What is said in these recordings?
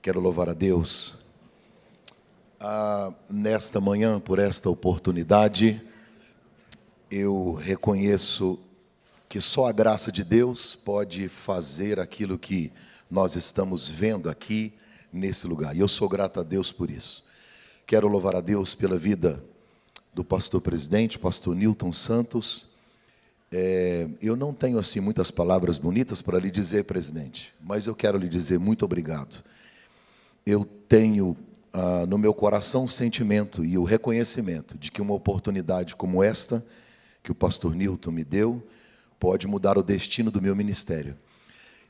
Quero louvar a Deus nesta manhã por esta oportunidade. Eu reconheço que só a graça de Deus pode fazer aquilo que nós estamos vendo aqui nesse lugar. E eu sou grato a Deus por isso. Quero louvar a Deus pela vida do pastor presidente, pastor Nilton Santos. Eu não tenho assim muitas palavras bonitas para lhe dizer, presidente, mas eu quero lhe dizer muito obrigado. Eu tenho no meu coração o sentimento e o reconhecimento de que uma oportunidade como esta, que o pastor Nilton me deu, pode mudar o destino do meu ministério.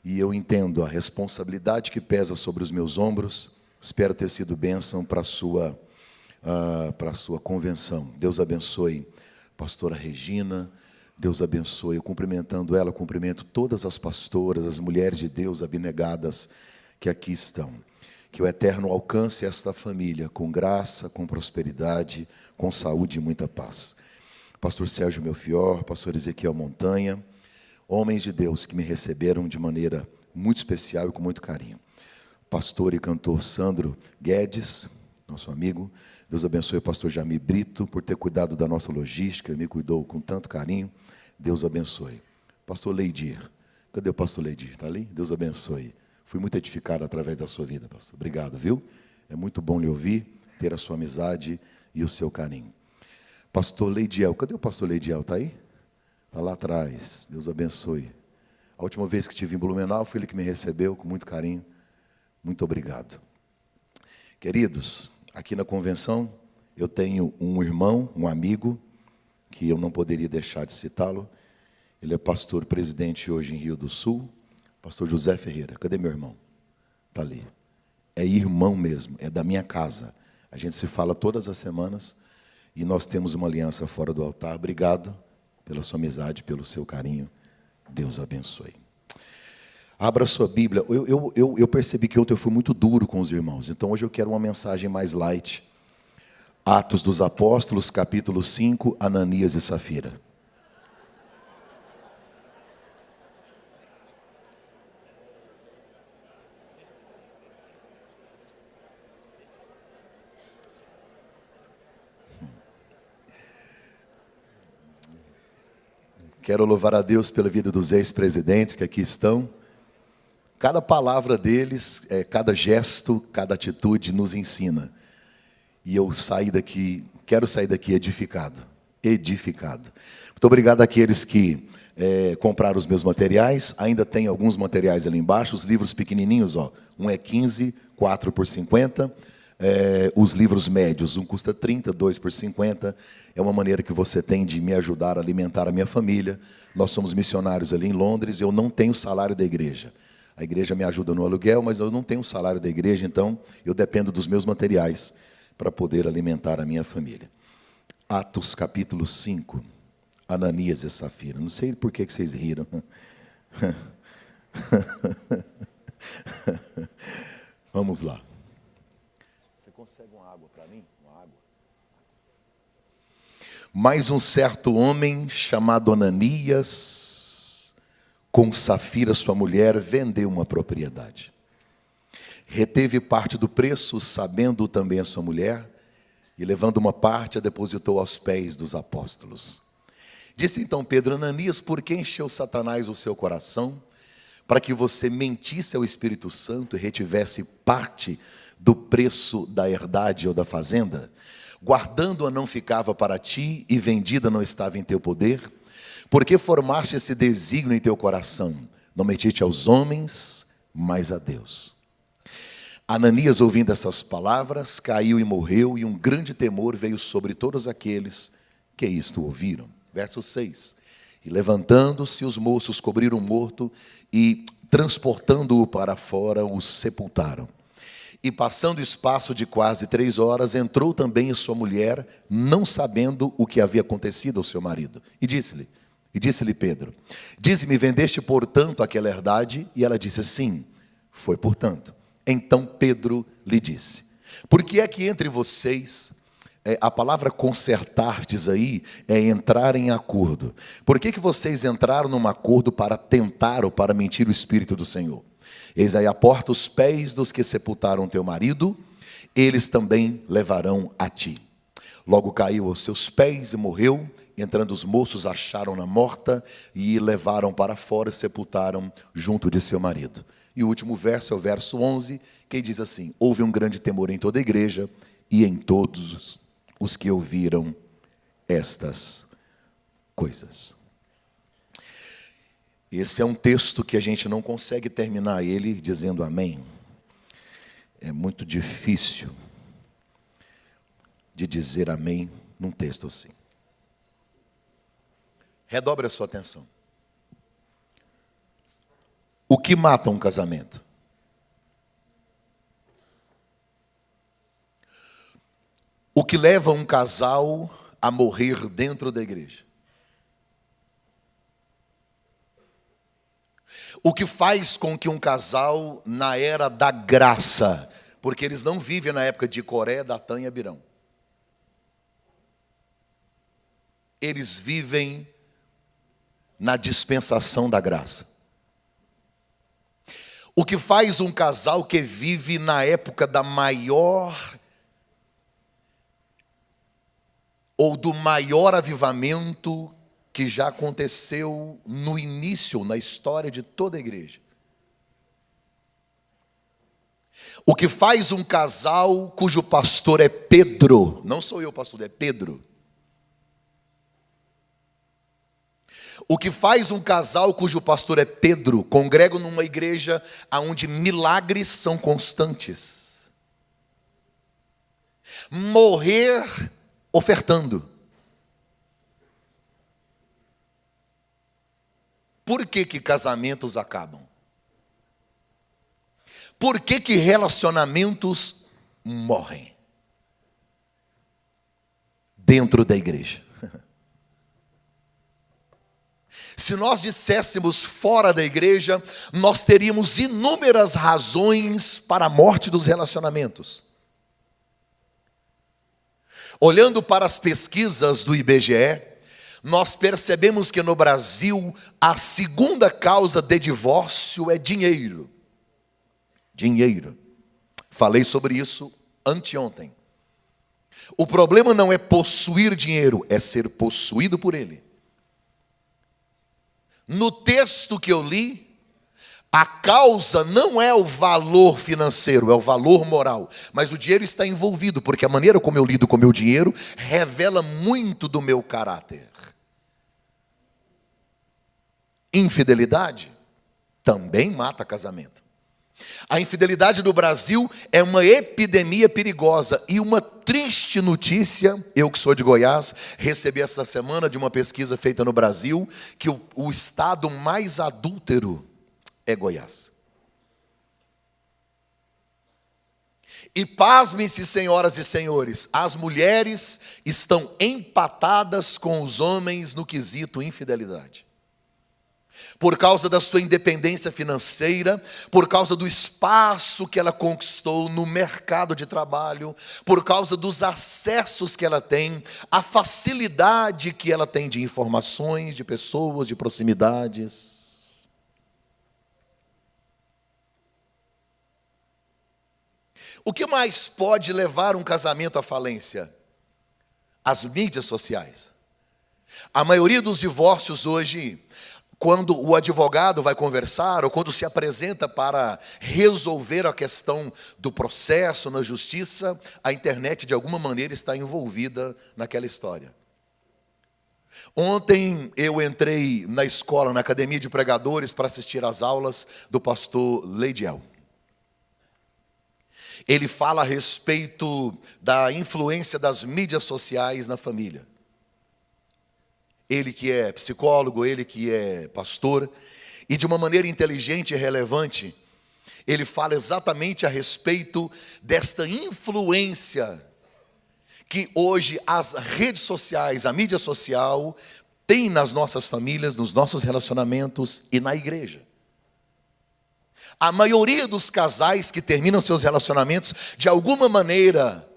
E eu entendo a responsabilidade que pesa sobre os meus ombros. Espero ter sido bênção para a sua convenção. Deus abençoe a pastora Regina. Deus abençoe. Eu cumprimentando ela, cumprimento todas as pastoras, as mulheres de Deus abnegadas que aqui estão. Que o Eterno alcance esta família com graça, com prosperidade, com saúde e muita paz. Pastor Sérgio Melfior, pastor Ezequiel Montanha, homens de Deus que me receberam de maneira muito especial e com muito carinho. Pastor e cantor Sandro Guedes, nosso amigo. Deus abençoe o pastor Jamir Brito por ter cuidado da nossa logística, me cuidou com tanto carinho. Deus abençoe. Pastor Leidir, cadê o pastor Leidir? Está ali? Deus abençoe. Fui muito edificado através da sua vida, pastor. Obrigado, viu? É muito bom lhe ouvir, ter a sua amizade e o seu carinho. Pastor Leidiel, cadê o pastor Leidiel? Está aí? Está lá atrás. Deus abençoe. A última vez que estive em Blumenau, foi ele que me recebeu com muito carinho. Muito obrigado. Queridos, aqui na convenção, eu tenho um irmão, um amigo, que eu não poderia deixar de citá-lo. Ele é pastor presidente hoje em Rio do Sul, pastor José Ferreira. Cadê meu irmão? Está ali. É irmão mesmo, é da minha casa. A gente se fala todas as semanas e nós temos uma aliança fora do altar. Obrigado pela sua amizade, pelo seu carinho. Deus abençoe. Abra sua Bíblia. Eu percebi que ontem eu fui muito duro com os irmãos, então hoje eu quero uma mensagem mais light. Atos dos Apóstolos, capítulo 5, Ananias e Safira. Quero louvar a Deus pela vida dos ex-presidentes que aqui estão. Cada palavra deles, cada gesto, cada atitude nos ensina. E eu quero sair daqui edificado. Edificado. Muito obrigado àqueles que compraram os meus materiais. Ainda tem alguns materiais ali embaixo, os livros pequenininhos, ó. Um é 15, 4 por 50. Os livros médios, um custa 30, 2 por 50. É uma maneira que você tem de me ajudar a alimentar a minha família. Nós somos missionários ali em Londres. Eu não tenho salário da igreja. A igreja me ajuda no aluguel, mas eu não tenho salário da igreja, então eu dependo dos meus materiais para poder alimentar a minha família. Atos capítulo 5, Ananias e Safira. Não sei por que vocês riram. Vamos lá. Você consegue uma água para mim? Uma água? Mais um certo homem chamado Ananias, com Safira, sua mulher, vendeu uma propriedade. Reteve parte do preço, sabendo também a sua mulher, e levando uma parte, a depositou aos pés dos apóstolos. Disse então Pedro: Ananias, por que encheu Satanás o seu coração, para que você mentisse ao Espírito Santo e retivesse parte do preço da herdade ou da fazenda? Guardando-a não ficava para ti, e vendida não estava em teu poder? Porque formaste esse desígnio em teu coração? Não mentiste aos homens, mas a Deus. Ananias, ouvindo essas palavras, caiu e morreu, e um grande temor veio sobre todos aqueles que isto ouviram. Verso 6. E levantando-se os moços, cobriram o morto e, transportando-o para fora, o sepultaram. E passando o espaço de quase 3 horas, entrou também a sua mulher, não sabendo o que havia acontecido ao seu marido. E disse-lhe Pedro: dize-me, vendeste portanto aquela herdade? E ela disse: sim, foi portanto. Então Pedro lhe disse: por que é que entre vocês, a palavra consertardes aí é entrar em acordo? Por que vocês entraram num acordo para tentar ou para mentir o Espírito do Senhor? Eis aí a porta os pés dos que sepultaram teu marido, eles também levarão a ti. Logo caiu aos seus pés e morreu. Entrando os moços, acharam-na morta e levaram para fora e sepultaram junto de seu marido. E o último verso é o verso 11, que diz assim: houve um grande temor em toda a igreja e em todos os que ouviram estas coisas. Esse é um texto que a gente não consegue terminar ele dizendo amém. É muito difícil de dizer amém num texto assim. Redobre a sua atenção. O que mata um casamento? O que leva um casal a morrer dentro da igreja? O que faz com que um casal, na era da graça, porque eles não vivem na época de Coré, Datã e Abirão. Eles vivem na dispensação da graça. O que faz um casal que vive na época da maior ou do maior avivamento que já aconteceu no início, na história de toda a igreja. O que faz um casal cujo pastor é Pedro, não sou eu pastor, é Pedro. O que faz um casal cujo pastor é Pedro, congrega numa igreja onde milagres são constantes. Morrer ofertando. Por que casamentos acabam? Por que relacionamentos morrem? Dentro da igreja. Se nós disséssemos fora da igreja, nós teríamos inúmeras razões para a morte dos relacionamentos. Olhando para as pesquisas do IBGE, nós percebemos que no Brasil a segunda causa de divórcio é dinheiro. Dinheiro. Falei sobre isso anteontem. O problema não é possuir dinheiro, é ser possuído por ele. No texto que eu li, a causa não é o valor financeiro, é o valor moral. Mas o dinheiro está envolvido, porque a maneira como eu lido com o meu dinheiro revela muito do meu caráter. Infidelidade também mata casamento. A infidelidade no Brasil é uma epidemia perigosa. E uma triste notícia, eu que sou de Goiás, recebi essa semana de uma pesquisa feita no Brasil, que o estado mais adúltero é Goiás. E pasmem-se, senhoras e senhores, as mulheres estão empatadas com os homens no quesito infidelidade. Por causa da sua independência financeira, por causa do espaço que ela conquistou no mercado de trabalho, por causa dos acessos que ela tem, a facilidade que ela tem de informações, de pessoas, de proximidades. O que mais pode levar um casamento à falência? As mídias sociais. A maioria dos divórcios hoje, quando o advogado vai conversar, ou quando se apresenta para resolver a questão do processo na justiça, a internet de alguma maneira está envolvida naquela história. Ontem eu entrei na escola, na academia de pregadores, para assistir às aulas do pastor Leidiel. Ele fala a respeito da influência das mídias sociais na família. Ele que é psicólogo, ele que é pastor, e de uma maneira inteligente e relevante, ele fala exatamente a respeito desta influência que hoje as redes sociais, a mídia social, tem nas nossas famílias, nos nossos relacionamentos e na igreja. A maioria dos casais que terminam seus relacionamentos, de alguma maneira,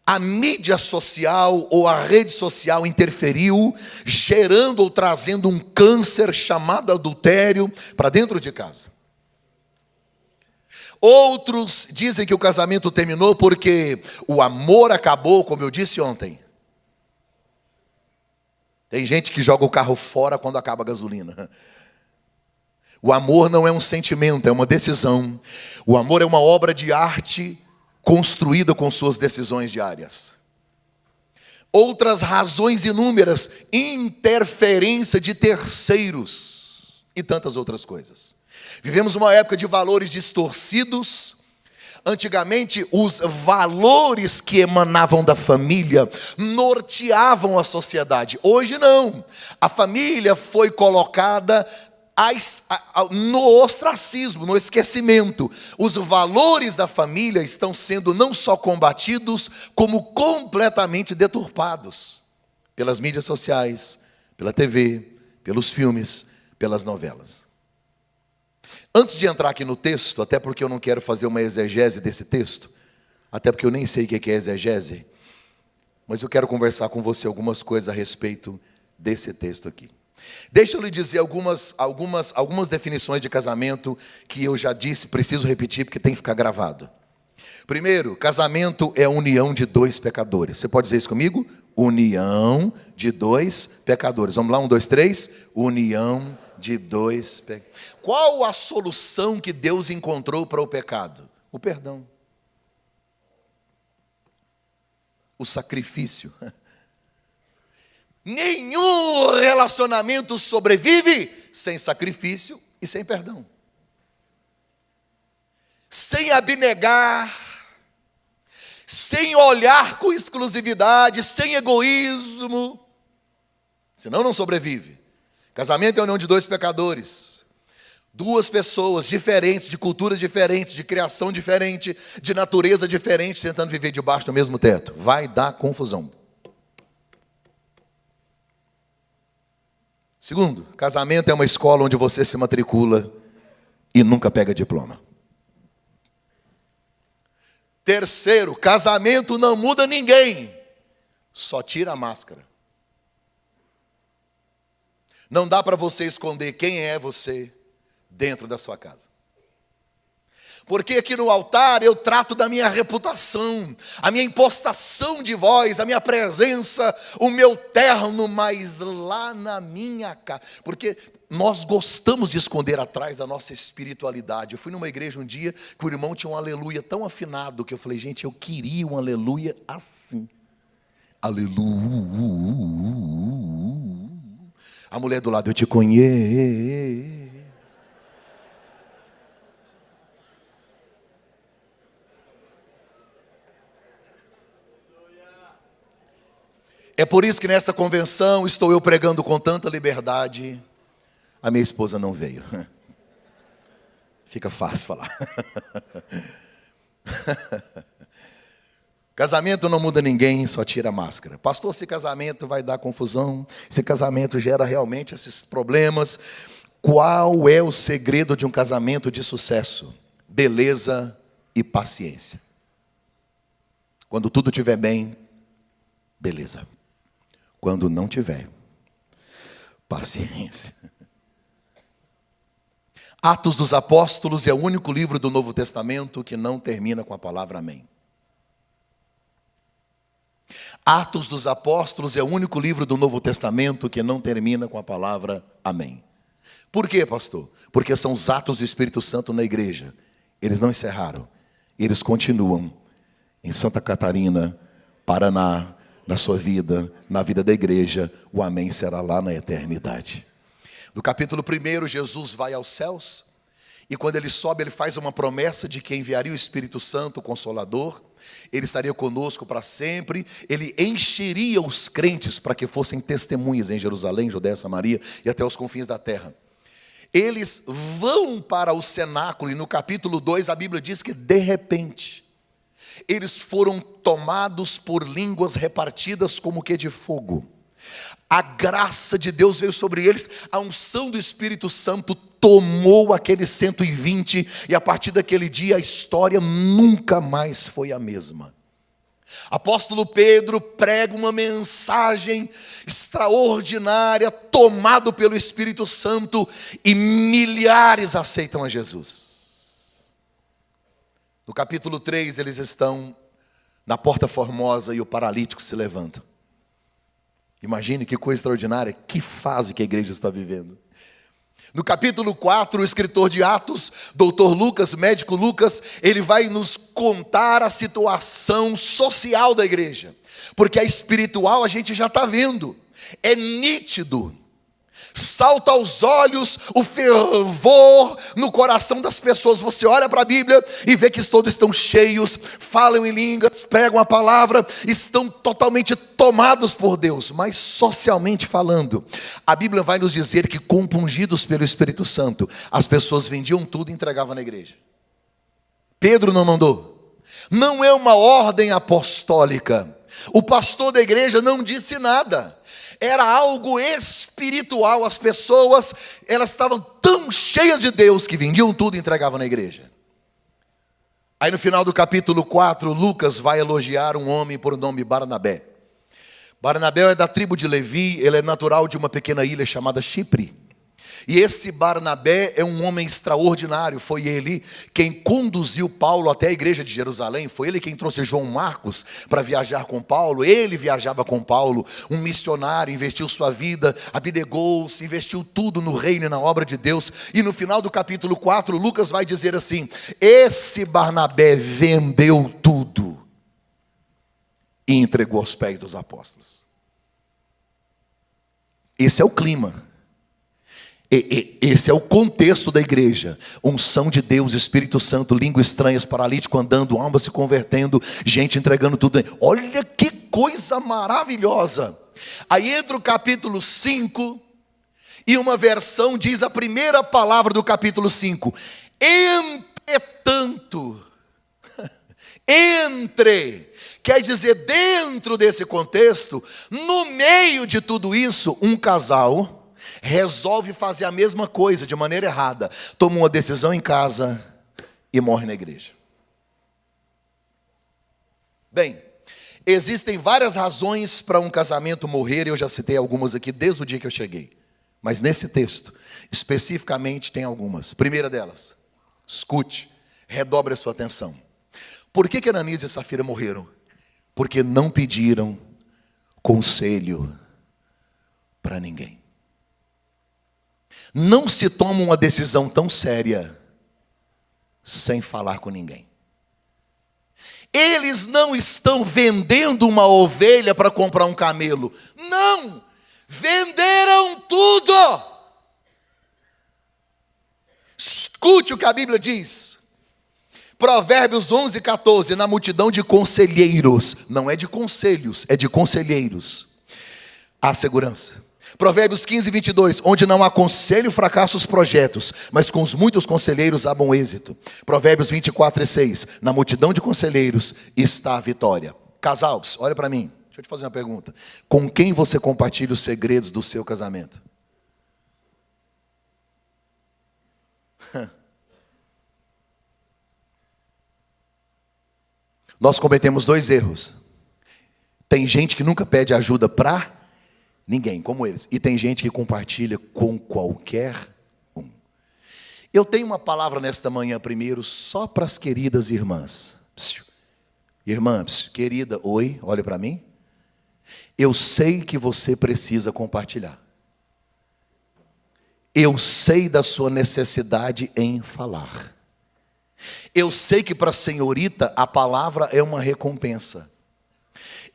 a mídia social ou a rede social interferiu, gerando ou trazendo um câncer chamado adultério para dentro de casa. Outros dizem que o casamento terminou porque o amor acabou, como eu disse ontem. Tem gente que joga o carro fora quando acaba a gasolina. O amor não é um sentimento, é uma decisão. O amor é uma obra de arte construída com suas decisões diárias. Outras razões inúmeras, interferência de terceiros e tantas outras coisas. Vivemos uma época de valores distorcidos. Antigamente, os valores que emanavam da família norteavam a sociedade. Hoje não. A família foi colocada no ostracismo, no esquecimento. Os valores da família estão sendo não só combatidos, como completamente deturpados pelas mídias sociais, pela TV, pelos filmes, pelas novelas. Antes de entrar aqui no texto, até porque eu não quero fazer uma exegese desse texto, até porque eu nem sei o que é exegese, mas eu quero conversar com você algumas coisas a respeito desse texto aqui. Deixa eu lhe dizer algumas definições de casamento que eu já disse, preciso repetir porque tem que ficar gravado. Primeiro, casamento é a união de dois pecadores. Você pode dizer isso comigo? União de dois pecadores. Vamos lá, 1, 2, 3. União de dois pecadores. Qual a solução que Deus encontrou para o pecado? O perdão. O sacrifício. Nenhum relacionamento sobrevive sem sacrifício e sem perdão. Sem abnegar, sem olhar com exclusividade, sem egoísmo. Senão não sobrevive. Casamento é a união de dois pecadores. Duas pessoas diferentes, de culturas diferentes, de criação diferente, de natureza diferente, tentando viver debaixo do mesmo teto. Vai dar confusão. Segundo, casamento é uma escola onde você se matricula e nunca pega diploma. Terceiro, casamento não muda ninguém, só tira a máscara. Não dá para você esconder quem é você dentro da sua casa. Porque aqui no altar eu trato da minha reputação, a minha impostação de voz, a minha presença, o meu terno, mas lá na minha casa. Porque nós gostamos de esconder atrás da nossa espiritualidade. Eu fui numa igreja um dia que o irmão tinha um aleluia tão afinado que eu falei, gente, eu queria um aleluia assim. Aleluia. A mulher do lado, eu te conheço. É por isso que nessa convenção estou eu pregando com tanta liberdade. A minha esposa não veio. Fica fácil falar. Casamento não muda ninguém, só tira a máscara. Pastor, se casamento vai dar confusão, se casamento gera realmente esses problemas, qual é o segredo de um casamento de sucesso? Beleza e paciência. Quando tudo estiver bem, beleza. Quando não tiver, paciência. Atos dos Apóstolos é o único livro do Novo Testamento que não termina com a palavra amém. Atos dos Apóstolos é o único livro do Novo Testamento que não termina com a palavra amém. Por quê, pastor? Porque são os atos do Espírito Santo na igreja. Eles não encerraram. Eles continuam em Santa Catarina, Paraná, na sua vida, na vida da igreja. O amém será lá na eternidade. No capítulo 1, Jesus vai aos céus. E quando ele sobe, ele faz uma promessa de que enviaria o Espírito Santo, o Consolador. Ele estaria conosco para sempre. Ele encheria os crentes para que fossem testemunhas em Jerusalém, Judéia, Samaria e até os confins da terra. Eles vão para o cenáculo e no capítulo 2 a Bíblia diz que de repente eles foram tomados por línguas repartidas como que de fogo. A graça de Deus veio sobre eles, a unção do Espírito Santo tomou aqueles 120 e a partir daquele dia a história nunca mais foi a mesma. Apóstolo Pedro prega uma mensagem extraordinária, tomado pelo Espírito Santo, e milhares aceitam a Jesus. No capítulo 3, eles estão na Porta Formosa e o paralítico se levanta. Imagine que coisa extraordinária, que fase que a igreja está vivendo. No capítulo 4, o escritor de Atos, doutor Lucas, médico Lucas, ele vai nos contar a situação social da igreja. Porque a espiritual a gente já está vendo, é nítido. Salta aos olhos o fervor no coração das pessoas. Você olha para a Bíblia e vê que todos estão cheios, falam em línguas, pregam a palavra, estão totalmente tomados por Deus. Mas socialmente falando, a Bíblia vai nos dizer que, compungidos pelo Espírito Santo, as pessoas vendiam tudo e entregavam na igreja. Pedro não mandou. Não é uma ordem apostólica. O pastor da igreja não disse nada. Era algo espiritual. As pessoas, elas estavam tão cheias de Deus que vendiam tudo e entregavam na igreja. Aí no final do capítulo 4, Lucas vai elogiar um homem por nome Barnabé. Barnabé é da tribo de Levi, ele é natural de uma pequena ilha chamada Chipre. E esse Barnabé é um homem extraordinário. Foi ele quem conduziu Paulo até a igreja de Jerusalém. Foi ele quem trouxe João Marcos para viajar com Paulo. Ele viajava com Paulo, um missionário, investiu sua vida, abnegou-se, investiu tudo no reino e na obra de Deus. E no final do capítulo 4, Lucas vai dizer assim: esse Barnabé vendeu tudo e entregou aos pés dos apóstolos. Esse é o clima. Esse é o contexto da igreja. Unção de Deus, Espírito Santo, línguas estranhas, paralítico andando, alma se convertendo, gente entregando tudo. Olha que coisa maravilhosa. Aí entra o capítulo 5 e uma versão diz a primeira palavra do capítulo 5: entretanto. Entre, quer dizer, dentro desse contexto, no meio de tudo isso, um casal resolve fazer a mesma coisa de maneira errada, toma uma decisão em casa e morre na igreja. Bem, existem várias razões para um casamento morrer, eu já citei algumas aqui desde o dia que eu cheguei, mas nesse texto, especificamente, tem algumas. Primeira delas, escute, redobre a sua atenção. Por que Ananias e Safira morreram? Porque não pediram conselho para ninguém. Não se toma uma decisão tão séria sem falar com ninguém. Eles não estão vendendo uma ovelha para comprar um camelo. Não! Venderam tudo! Escute o que a Bíblia diz. Provérbios 11:14, na multidão de conselheiros, não é de conselhos, é de conselheiros, há segurança. Provérbios 15:22, onde não há conselho, fracassa os projetos, mas com os muitos conselheiros há bom êxito. Provérbios 24:6, na multidão de conselheiros está a vitória. Casal, olha para mim, deixa eu te fazer uma pergunta. Com quem você compartilha os segredos do seu casamento? Nós cometemos 2 erros. Tem gente que nunca pede ajuda para ninguém, como eles. E tem gente que compartilha com qualquer um. Eu tenho uma palavra nesta manhã primeiro só para as queridas irmãs. Irmã, querida, oi, olha para mim. Eu sei que você precisa compartilhar. Eu sei da sua necessidade em falar. Eu sei que para a senhorita a palavra é uma recompensa.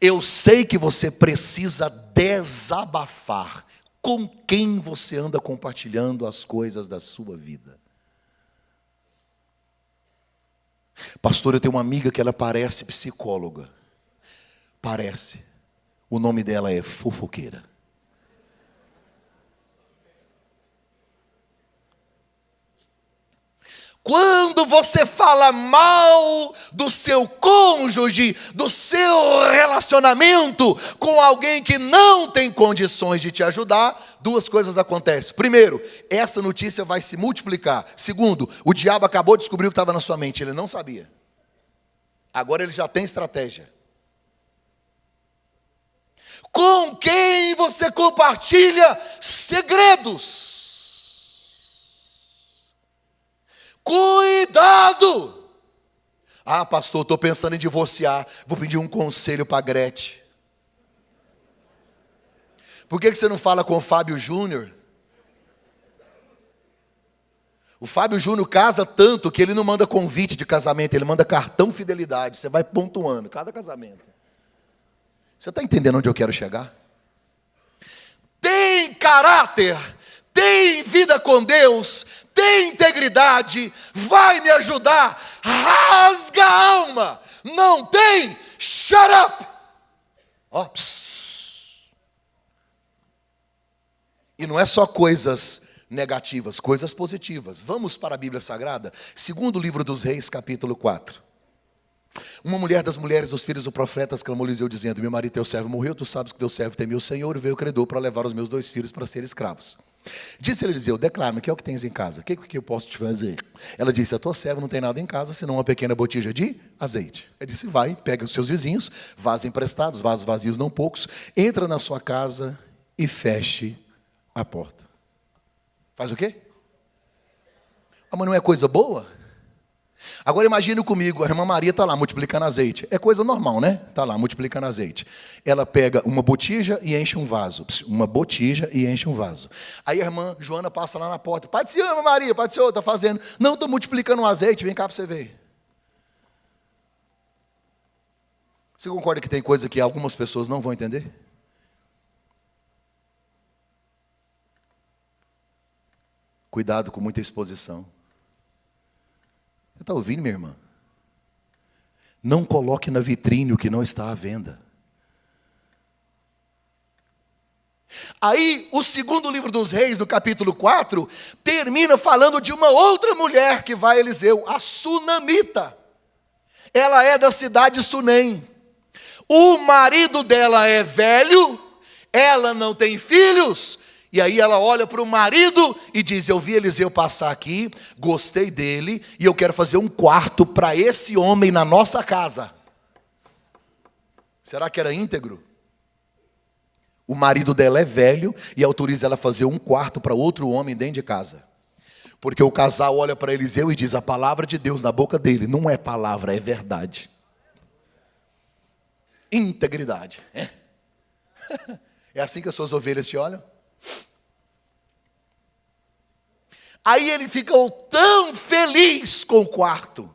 Eu sei que você precisa desabafar. Com quem você anda compartilhando as coisas da sua vida? Pastor, eu tenho uma amiga que ela parece psicóloga. Parece. O nome dela é fofoqueira. Quando você fala mal do seu cônjuge, do seu relacionamento com alguém que não tem condições de te ajudar, 2 coisas acontecem. Primeiro, essa notícia vai se multiplicar. Segundo, o diabo acabou de descobrir o que estava na sua mente, ele não sabia. Agora ele já tem estratégia. Com quem você compartilha segredos? Cuidado! Ah, pastor, estou pensando em divorciar. Vou pedir um conselho para a Gretchen. Por que você não fala com o Fábio Júnior? O Fábio Júnior casa tanto que ele não manda convite de casamento, ele manda cartão fidelidade. Você vai pontuando cada casamento. Você está entendendo onde eu quero chegar? Tem caráter, tem vida com Deus, tem integridade, vai me ajudar, rasga a alma. Não tem, shut up. Ó, e não é só coisas negativas, coisas positivas. Vamos para a Bíblia Sagrada, segundo livro dos Reis, capítulo 4. Uma mulher das mulheres dos filhos do profeta clamou a Eliseu, dizendo: meu marido teu servo morreu, tu sabes que teu servo temeu o Senhor, e veio o credor para levar os meus 2 filhos para serem escravos. Disse Eliseu: declara-me, que é o que tens em casa? O que eu posso te fazer? Ela disse: a tua serva não tem nada em casa, senão uma pequena botija de azeite. Ele disse: vai, pega os seus vizinhos, vasos emprestados, vasos vazios não poucos, entra na sua casa e feche a porta. Faz o quê? Ah, mas não é coisa boa? Agora imagine comigo, a irmã Maria está lá multiplicando azeite. É coisa normal, né? Está lá multiplicando azeite. Ela pega uma botija e enche um vaso. Uma botija e enche um vaso. Aí a irmã Joana passa lá na porta. Pai do Senhor, irmã Maria, Pai do Senhor, está fazendo? Não, estou multiplicando um azeite, vem cá para você ver. Você concorda que tem coisa que algumas pessoas não vão entender? Cuidado com muita exposição. Você está ouvindo, minha irmã? Não coloque na vitrine o que não está à venda. Aí, o segundo livro dos Reis, no capítulo 4, termina falando de uma outra mulher que vai a Eliseu, a Sunamita. Ela é da cidade de Sunem. O marido dela é velho, ela não tem filhos. E aí ela olha para o marido e diz: eu vi Eliseu passar aqui, gostei dele, e eu quero fazer um quarto para esse homem na nossa casa. Será que era íntegro? O marido dela é velho e autoriza ela a fazer um quarto para outro homem dentro de casa. Porque o casal olha para Eliseu e diz: a palavra de Deus na boca dele não é palavra, é verdade. Integridade. É assim que as suas ovelhas te olham? Aí ele ficou tão feliz com o quarto,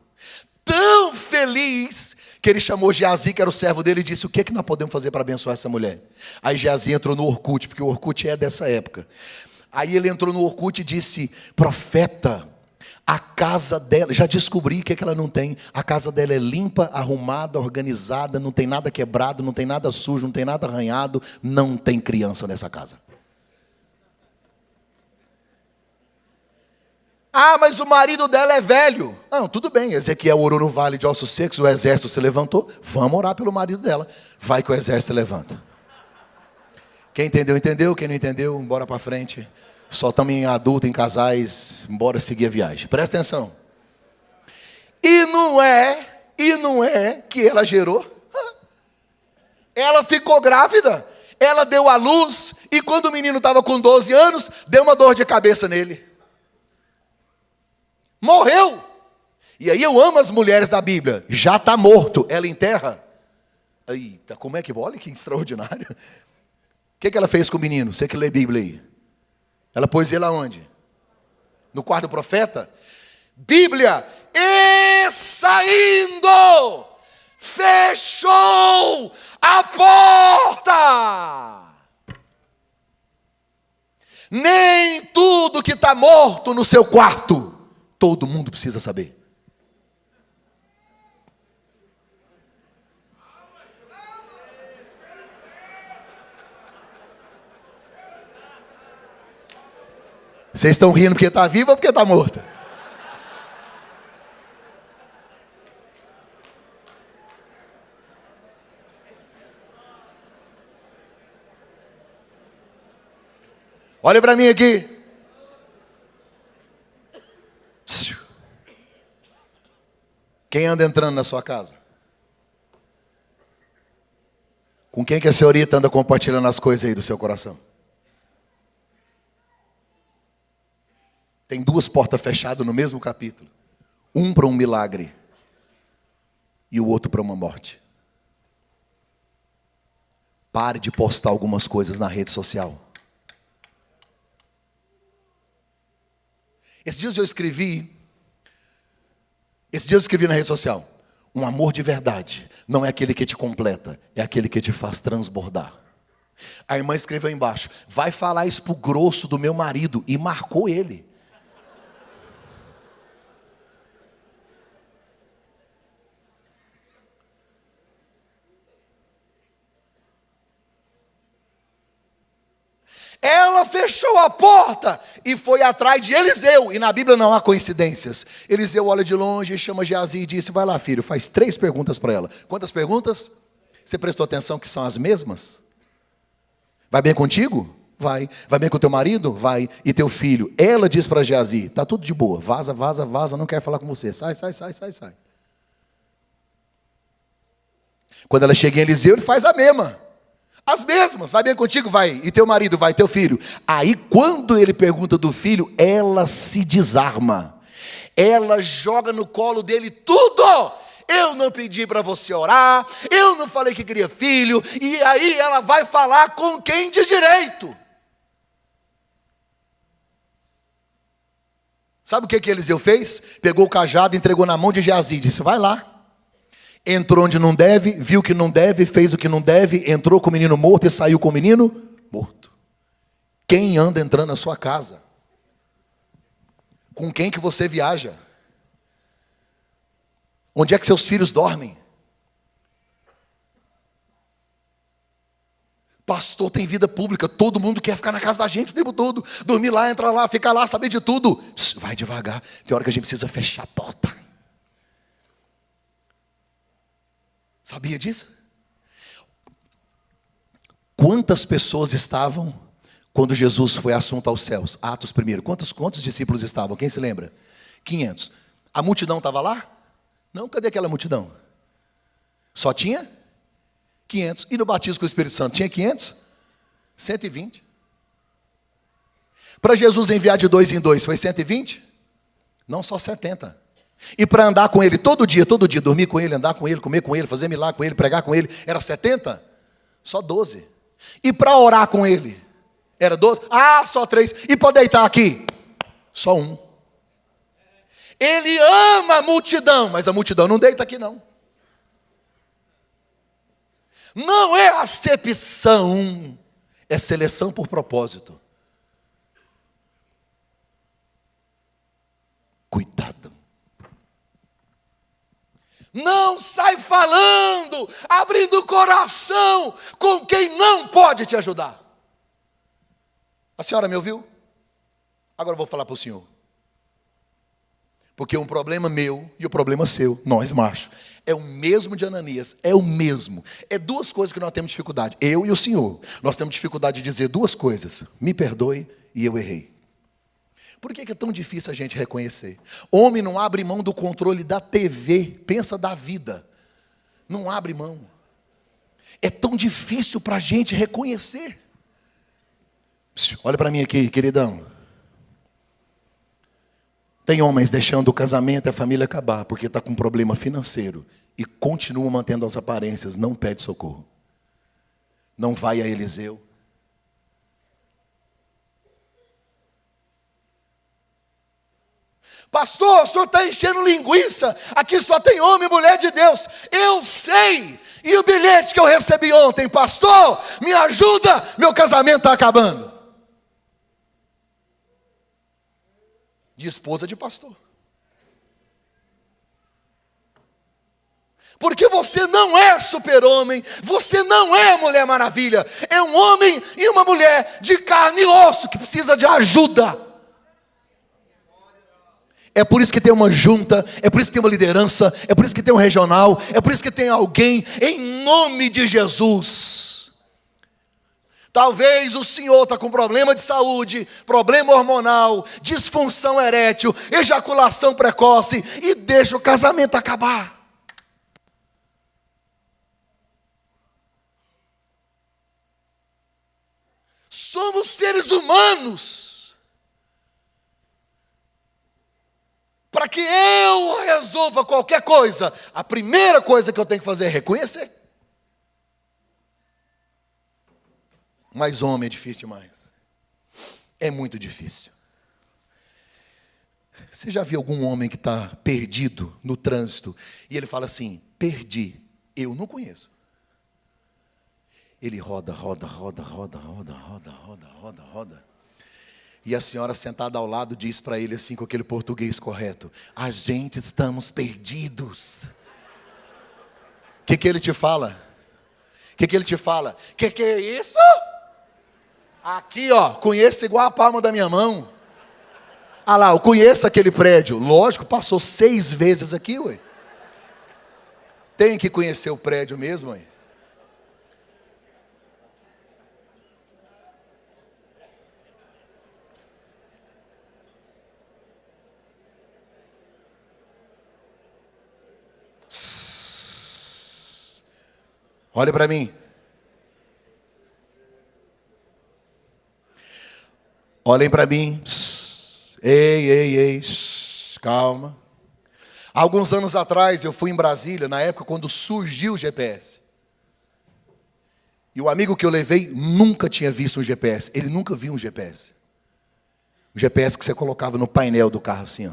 tão feliz, que ele chamou Geazi, que era o servo dele, e disse: o que é que nós podemos fazer para abençoar essa mulher? Aí Geazi entrou no Orkut, porque o Orkut é dessa época. Aí ele entrou no Orkut e disse: profeta, a casa dela, já descobri o que é que ela não tem. A casa dela é limpa, arrumada, organizada, não tem nada quebrado, não tem nada sujo, não tem nada arranhado, não tem criança nessa casa. Ah, mas o marido dela é velho. Não, tudo bem, Ezequiel orou no vale de ossos secos, o exército se levantou. Vamos orar pelo marido dela. Vai que o exército se levanta. Quem entendeu, entendeu. Quem não entendeu, bora para frente. Só estamos em adulto, em casais, bora seguir a viagem. Presta atenção. E não é que ela gerou. Ela ficou grávida. Ela deu à luz. E quando o menino estava com 12 anos, deu uma dor de cabeça nele. Morreu. E aí eu amo as mulheres da Bíblia. Já está morto, ela enterra. Eita, como é que... olha que extraordinário. O que ela fez com o menino? Você que lê Bíblia aí. Ela pôs ele aonde? No quarto do profeta? Bíblia. E saindo, fechou a porta. Nem tudo que está morto no seu quarto todo mundo precisa saber. Vocês estão rindo porque está viva ou porque está morta? Olha para mim aqui. Quem anda entrando na sua casa? Com quem que a senhorita anda compartilhando as coisas aí do seu coração? Tem 2 portas fechadas no mesmo capítulo. Um para um milagre. e o outro para uma morte. Pare de postar algumas coisas na rede social. Esses dias eu escrevi na rede social: um amor de verdade não é aquele que te completa, é aquele que te faz transbordar. A irmã escreveu embaixo: vai falar isso pro grosso do meu marido, e marcou ele. Ela fechou a porta e foi atrás de Eliseu. E na Bíblia não há coincidências. Eliseu olha de longe, chama Geazi e disse: vai lá, filho, faz 3 perguntas para ela. Quantas perguntas? Você prestou atenção que são as mesmas? Vai bem contigo? Vai. Vai bem com teu marido? Vai. E teu filho? Ela diz para Geazi: tá tudo de boa, vaza, vaza, vaza, não quero falar com você. Sai, sai, sai, sai, sai. Quando ela chega em Eliseu, ele faz a mesma. As mesmas, vai bem contigo? Vai. E teu marido? Vai. Teu filho? Aí quando ele pergunta do filho, ela se desarma. Ela joga no colo dele tudo. Eu não pedi para você orar, eu não falei que queria filho. E aí ela vai falar com quem de direito? Sabe o que Eliseu fez? Pegou o cajado, entregou na mão de Geazi e disse: vai lá. Entrou onde não deve, viu que não deve, fez o que não deve, entrou com o menino morto e saiu com o menino morto. Quem anda entrando na sua casa? Com quem que você viaja? Onde é que seus filhos dormem? Pastor tem vida pública, todo mundo quer ficar na casa da gente o tempo todo. Dormir lá, entrar lá, ficar lá, saber de tudo. Vai devagar, tem hora que a gente precisa fechar a porta. Sabia disso? Quantas pessoas estavam quando Jesus foi assunto aos céus? Atos 1. Quantos discípulos estavam? Quem se lembra? 500. A multidão estava lá? Não, cadê aquela multidão? Só tinha 500. E no batismo com o Espírito Santo tinha 500? 120. Para Jesus enviar de 2 em 2 foi 120? Não, só 70. E para andar com ele todo dia, dormir com ele, andar com ele, comer com ele, fazer milagre com ele, pregar com ele, era 70? Só 12. E para orar com ele, era 12? Ah, só 3. E para deitar aqui? Só 1. Ele ama a multidão, mas a multidão não deita aqui não. Não é acepção, é seleção por propósito. Cuidado. Não sai falando, abrindo o coração com quem não pode te ajudar. A senhora me ouviu? Agora eu vou falar para o senhor. Porque um problema meu e o problema seu, nós machos, é o mesmo de Ananias, é o mesmo. É 2 coisas que nós temos dificuldade, eu e o senhor. Nós temos dificuldade de dizer 2 coisas: me perdoe e eu errei. Por que é tão difícil a gente reconhecer? Homem não abre mão do controle da TV, pensa da vida. Não abre mão. É tão difícil para a gente reconhecer. Olha para mim aqui, queridão. Tem homens deixando o casamento e a família acabar porque está com um problema financeiro e continua mantendo as aparências, não pede socorro. Não vai a Eliseu. Pastor, o senhor está enchendo linguiça, aqui só tem homem e mulher de Deus. Eu sei, e o bilhete que eu recebi ontem: pastor, me ajuda, meu casamento está acabando. De esposa de pastor. Porque você não é super-homem, você não é Mulher Maravilha, é um homem e uma mulher de carne e osso que precisa de ajuda. É por isso que tem uma junta, é por isso que tem uma liderança, é por isso que tem um regional, é por isso que tem alguém, em nome de Jesus. Talvez o senhor está com problema de saúde, problema hormonal, disfunção erétil, ejaculação precoce e deixa o casamento acabar. Somos seres humanos. Para que eu resolva qualquer coisa, a primeira coisa que eu tenho que fazer é reconhecer. Mas homem é difícil demais. É muito difícil. Você já viu algum homem que está perdido no trânsito e ele fala assim, perdi, eu não conheço. Ele roda. E a senhora sentada ao lado diz para ele assim, com aquele português correto, a gente estamos perdidos. O que ele te fala? O que ele te fala? Que é isso? Aqui, ó, conheço igual a palma da minha mão. Ah lá, eu conheço aquele prédio. Lógico, passou 6 vezes aqui, ué. Tem que conhecer o prédio mesmo, ué. Olha para mim. Olhem para mim. Ei, calma. Alguns anos atrás eu fui em Brasília, na época quando surgiu o GPS. E o amigo que eu levei nunca tinha visto um GPS. Ele nunca viu um GPS. O GPS que você colocava no painel do carro assim, ó.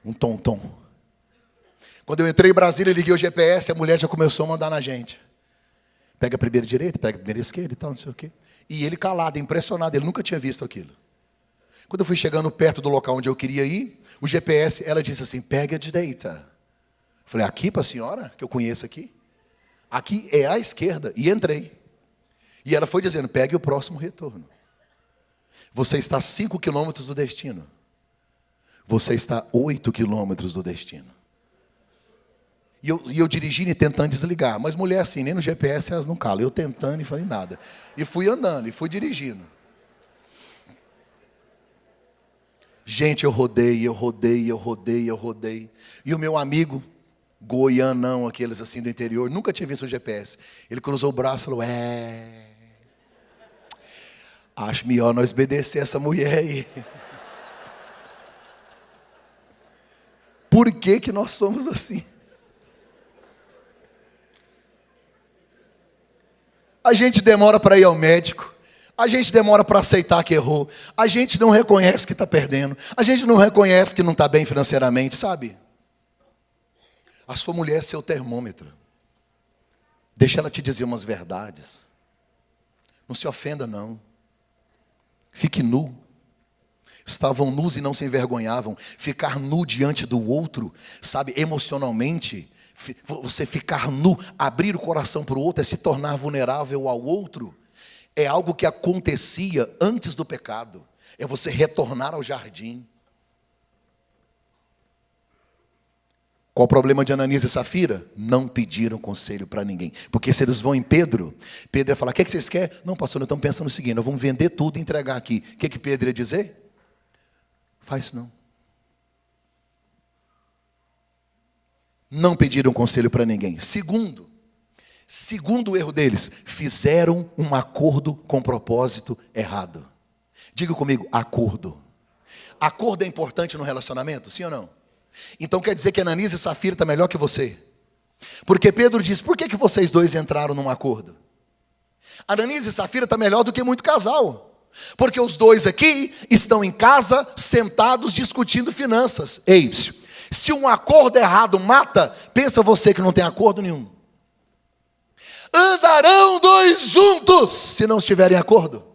Um tom-tom. Quando eu entrei em Brasília, liguei o GPS, a mulher já começou a mandar na gente. Pega a primeira direita, pega a primeira esquerda e tal, não sei o quê. E ele calado, impressionado, ele nunca tinha visto aquilo. Quando eu fui chegando perto do local onde eu queria ir, o GPS, ela disse assim, pega a direita. Eu falei, aqui para a senhora, que eu conheço aqui? Aqui é a esquerda. E entrei. E ela foi dizendo, pegue o próximo retorno. Você está 5 quilômetros do destino. Você está 8 quilômetros do destino. E eu dirigindo e tentando desligar. Mas mulher assim, nem no GPS elas não calam. Eu tentando e falei nada. E fui andando, e fui dirigindo. Gente, eu rodei. E o meu amigo, goianão, aqueles assim do interior, nunca tinha visto o GPS. Ele cruzou o braço e falou, acho melhor nós obedecer essa mulher aí. Por que nós somos assim? A gente demora para ir ao médico. A gente demora para aceitar que errou. A gente não reconhece que está perdendo. A gente não reconhece que não está bem financeiramente, sabe? A sua mulher é seu termômetro. Deixa ela te dizer umas verdades. Não se ofenda, não. Fique nu. Estavam nus e não se envergonhavam. Ficar nu diante do outro, sabe, emocionalmente, você ficar nu, abrir o coração para o outro, é se tornar vulnerável ao outro. É algo que acontecia antes do pecado. É você retornar ao jardim. Qual o problema de Ananias e Safira? Não pediram conselho para ninguém. Porque se eles vão em Pedro, Pedro ia falar, o que vocês querem? Não, pastor, nós estamos pensando no seguinte, nós vamos vender tudo e entregar aqui. O que Pedro ia dizer? Faz isso não. Não pediram conselho para ninguém. Segundo o erro deles, fizeram um acordo com propósito errado. Diga comigo, acordo. Acordo é importante no relacionamento, sim ou não? Então quer dizer que Ananias e Safira está melhor que você. Porque Pedro diz, por que vocês dois entraram num acordo? Ananias e Safira está melhor do que muito casal. Porque os dois aqui estão em casa, sentados, discutindo finanças. Ei, se um acordo errado mata, pensa você que não tem acordo nenhum. Andarão dois juntos, se não estiverem em acordo.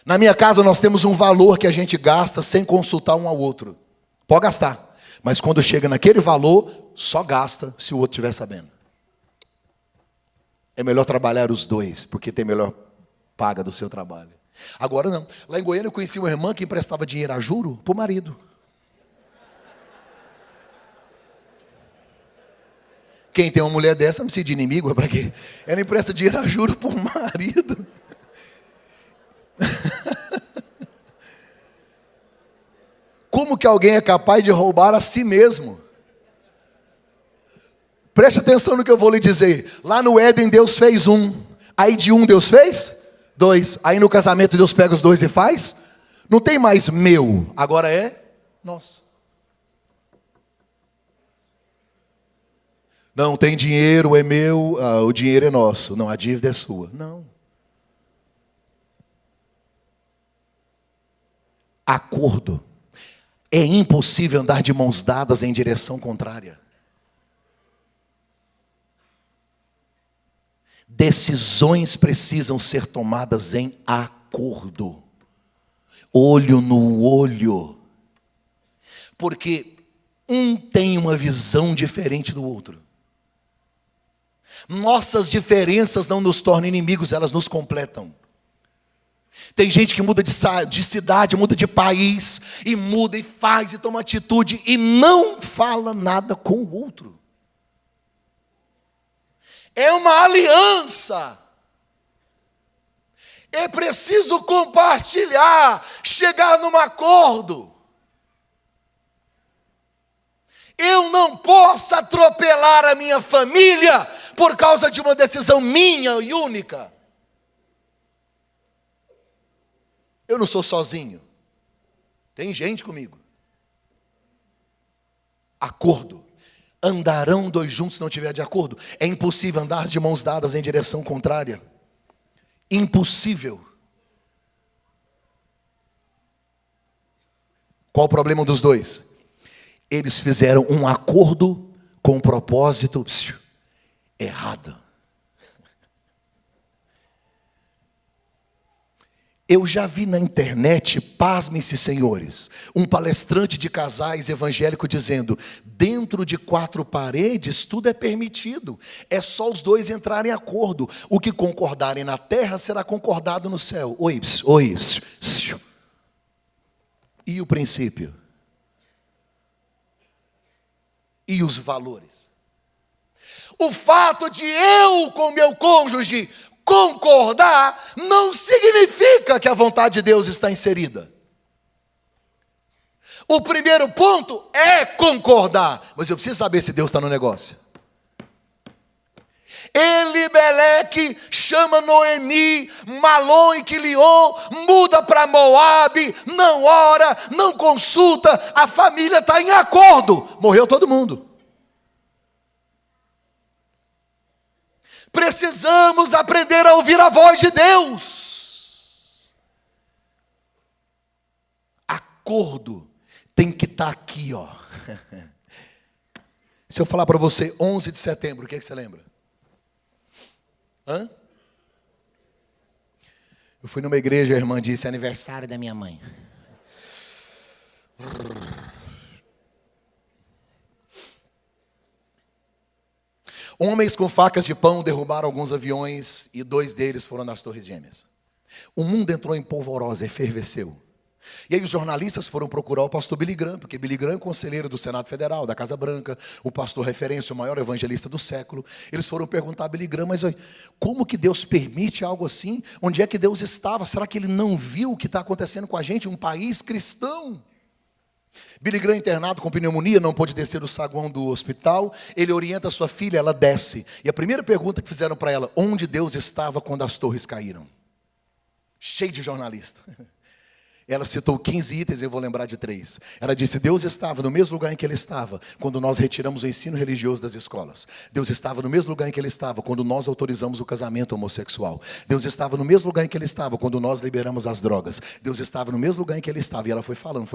Na minha casa nós temos um valor que a gente gasta sem consultar um ao outro. Pode gastar, mas quando chega naquele valor, só gasta se o outro estiver sabendo. É melhor trabalhar os dois, porque tem melhor paga do seu trabalho. Agora não. Lá em Goiânia eu conheci uma irmã que emprestava dinheiro a juro para o marido. Quem tem uma mulher dessa não precisa de inimigo, é para quê? Ela empresta dinheiro a juro para o marido. Como que alguém é capaz de roubar a si mesmo? Preste atenção no que eu vou lhe dizer. Lá no Éden Deus fez um. Aí de um Deus fez 2. Aí no casamento Deus pega os 2 e faz. Não tem mais meu, agora é nosso. Não, tem dinheiro, é meu, o dinheiro é nosso. Não, a dívida é sua. Não. Acordo. É impossível andar de mãos dadas em direção contrária. Decisões precisam ser tomadas em acordo. Olho no olho. Porque um tem uma visão diferente do outro. Nossas diferenças não nos tornam inimigos, elas nos completam. Tem gente que muda de cidade, muda de país, e muda, e faz, e toma atitude, e não fala nada com o outro. É uma aliança. É preciso compartilhar, chegar num acordo. Eu não posso atropelar a minha família por causa de uma decisão minha e única. Eu não sou sozinho. Tem gente comigo. Acordo. Andarão dois juntos se não tiver de acordo. É impossível andar de mãos dadas em direção contrária. Impossível. Qual o problema dos dois? Eles fizeram um acordo com um propósito errado. Eu já vi na internet, pasmem-se senhores, um palestrante de casais evangélico dizendo: dentro de 4 paredes tudo é permitido, é só os dois entrarem em acordo. O que concordarem na terra será concordado no céu. Oi. E o princípio? E os valores? O fato de eu com meu cônjuge concordar não significa que a vontade de Deus está inserida. O primeiro ponto é concordar, mas eu preciso saber se Deus está no negócio. Elimeleque chama Noemi, Malom e Quilion, muda para Moabe, não ora, não consulta, a família está em acordo, morreu todo mundo. Precisamos aprender a ouvir a voz de Deus. Acordo tem que estar aqui, ó. Se eu falar para você 11 de setembro, o que é que você lembra? Eu fui numa igreja, a irmã disse: aniversário da minha mãe. Homens com facas de pão derrubaram alguns aviões e 2 deles foram nas Torres Gêmeas. O mundo entrou em polvorosa, efervesceu. E aí os jornalistas foram procurar o pastor Billy Graham, porque Billy Graham é conselheiro do Senado Federal, da Casa Branca, o pastor referência, o maior evangelista do século. Eles foram perguntar a Billy Graham: mas como que Deus permite algo assim? Onde é que Deus estava? Será que ele não viu o que está acontecendo com a gente? Um país cristão. Billy Graham, internado com pneumonia, não pôde descer o saguão do hospital. Ele orienta a sua filha, ela desce. E a primeira pergunta que fizeram para ela: onde Deus estava quando as torres caíram? Cheio de jornalista. Ela citou 15 itens, eu vou lembrar de 3. Ela disse: Deus estava no mesmo lugar em que Ele estava quando nós retiramos o ensino religioso das escolas. Deus estava no mesmo lugar em que Ele estava quando nós autorizamos o casamento homossexual. Deus estava no mesmo lugar em que Ele estava quando nós liberamos as drogas. Deus estava no mesmo lugar em que Ele estava. E ela foi falando.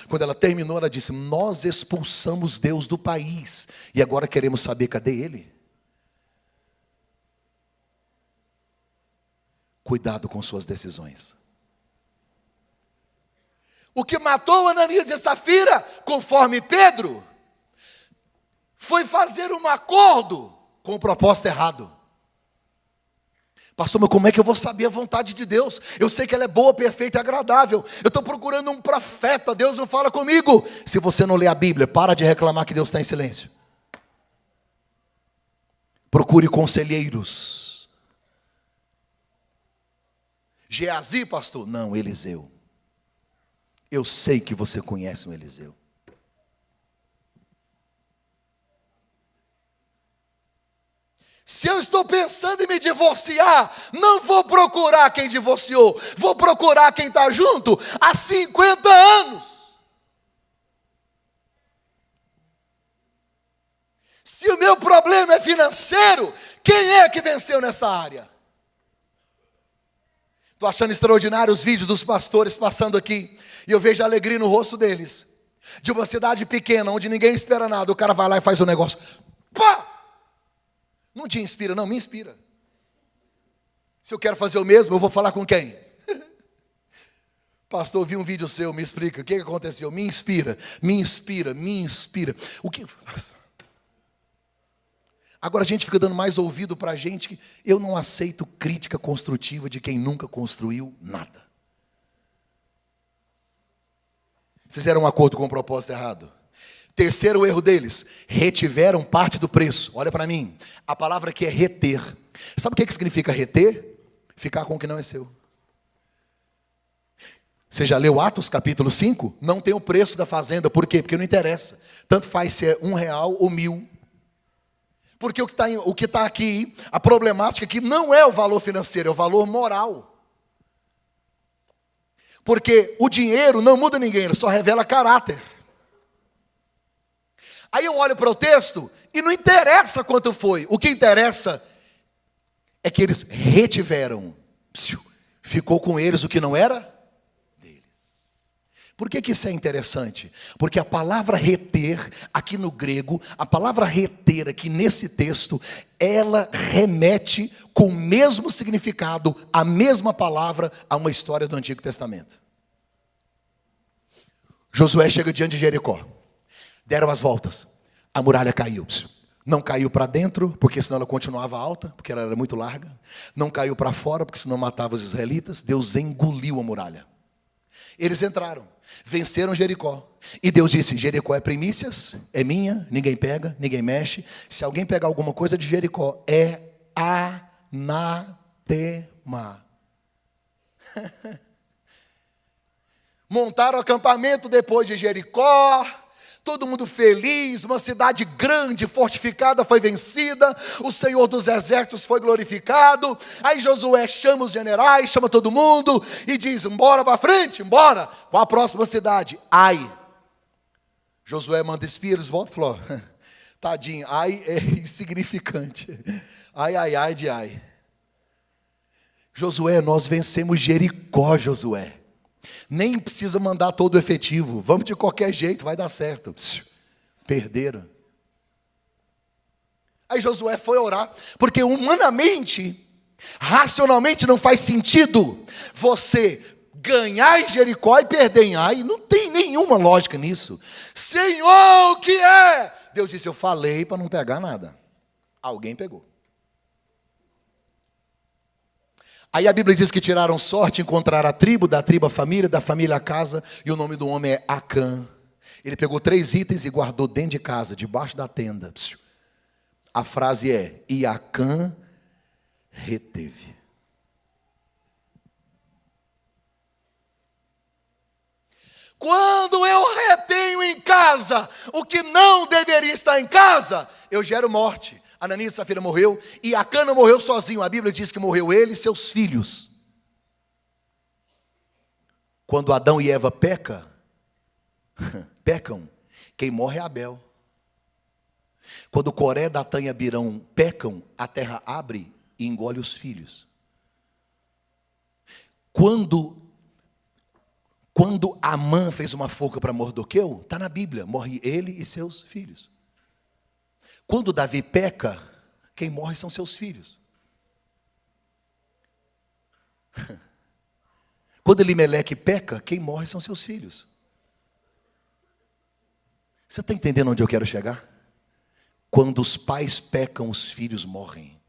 Quando ela terminou, ela disse: nós expulsamos Deus do país e agora queremos saber cadê Ele. Cuidado com suas decisões. O que matou Ananias e Safira, conforme Pedro, foi fazer um acordo com o propósito errado. Pastor, mas como é que eu vou saber a vontade de Deus? Eu sei que ela é boa, perfeita e agradável. Eu estou procurando um profeta, Deus não fala comigo. Se você não lê a Bíblia, para de reclamar que Deus está em silêncio. Procure conselheiros. Geazi, pastor? Não, Eliseu. Eu sei que você conhece um Eliseu. Se eu estou pensando em me divorciar, não vou procurar quem divorciou, vou procurar quem está junto há 50 anos. Se o meu problema é financeiro, quem é que venceu nessa área? Estou achando extraordinário os vídeos dos pastores passando aqui, e eu vejo a alegria no rosto deles. De uma cidade pequena, onde ninguém espera nada, o cara vai lá e faz um negócio. Pá! Não te inspira, não, me inspira. Se eu quero fazer o mesmo, eu vou falar com quem? Pastor, eu vi um vídeo seu, me explica, o que aconteceu? Me inspira, me inspira, me inspira. O que... Agora a gente fica dando mais ouvido para a gente que eu não aceito crítica construtiva de quem nunca construiu nada. Fizeram um acordo com o propósito errado. Terceiro erro deles, retiveram parte do preço. Olha para mim, a palavra aqui é reter. Sabe o que significa reter? Ficar com o que não é seu. Você já leu Atos capítulo 5? Não tem o preço da fazenda, por quê? Porque não interessa. Tanto faz se é R$1 ou 1.000. Porque o que está aqui, a problemática aqui não é o valor financeiro, é o valor moral. Porque o dinheiro não muda ninguém, ele só revela caráter. Aí eu olho para o texto e não interessa quanto foi. O que interessa é que eles retiveram. Ficou com eles o que não era deles. Por que isso é interessante? Porque a palavra reter, aqui no grego, a palavra reter aqui nesse texto, ela remete com o mesmo significado, a mesma palavra, a uma história do Antigo Testamento. Josué chega diante de Jericó. Deram as voltas. A muralha caiu. Não caiu para dentro, porque senão ela continuava alta, porque ela era muito larga. Não caiu para fora, porque senão matava os israelitas. Deus engoliu a muralha. Eles entraram, venceram Jericó. E Deus disse, Jericó é primícias, é minha, ninguém pega, ninguém mexe. Se alguém pegar alguma coisa de Jericó, é anatema. Montaram acampamento depois de Jericó. Todo mundo feliz, uma cidade grande, fortificada, foi vencida. O Senhor dos exércitos foi glorificado. Aí Josué chama os generais, chama todo mundo e diz, bora para frente, bora. Qual a próxima cidade? Ai. Josué manda espias, volta e falou, tadinho, Ai é insignificante. Ai de Ai. Josué, nós vencemos Jericó, Josué. Nem precisa mandar todo o efetivo. Vamos de qualquer jeito, vai dar certo. Perderam. Aí Josué foi orar, porque humanamente, racionalmente não faz sentido você ganhar em Jericó e perder em Ai. Não tem nenhuma lógica nisso. Senhor, o que é? Deus disse, eu falei para não pegar nada. Alguém pegou. Aí a Bíblia diz que tiraram sorte, encontraram a tribo, da tribo a família, da família a casa, e o nome do homem é Acã. Ele pegou 3 itens e guardou dentro de casa, debaixo da tenda. A frase é, e Acã reteve. Quando eu retenho em casa o que não deveria estar em casa, eu gero morte. Ananias e Safira morreu, e Acã não morreu sozinho. A Bíblia diz que morreu ele e seus filhos. Quando Adão e Eva pecam, quem morre é Abel. Quando Coré, Datã e Abirão pecam, a terra abre e engole os filhos. Quando Amã fez uma forca para Mardoqueu, está na Bíblia, morre ele e seus filhos. Quando Davi peca, quem morre são seus filhos. Quando Elimeleque peca, quem morre são seus filhos. Você está entendendo onde eu quero chegar? Quando os pais pecam, os filhos morrem.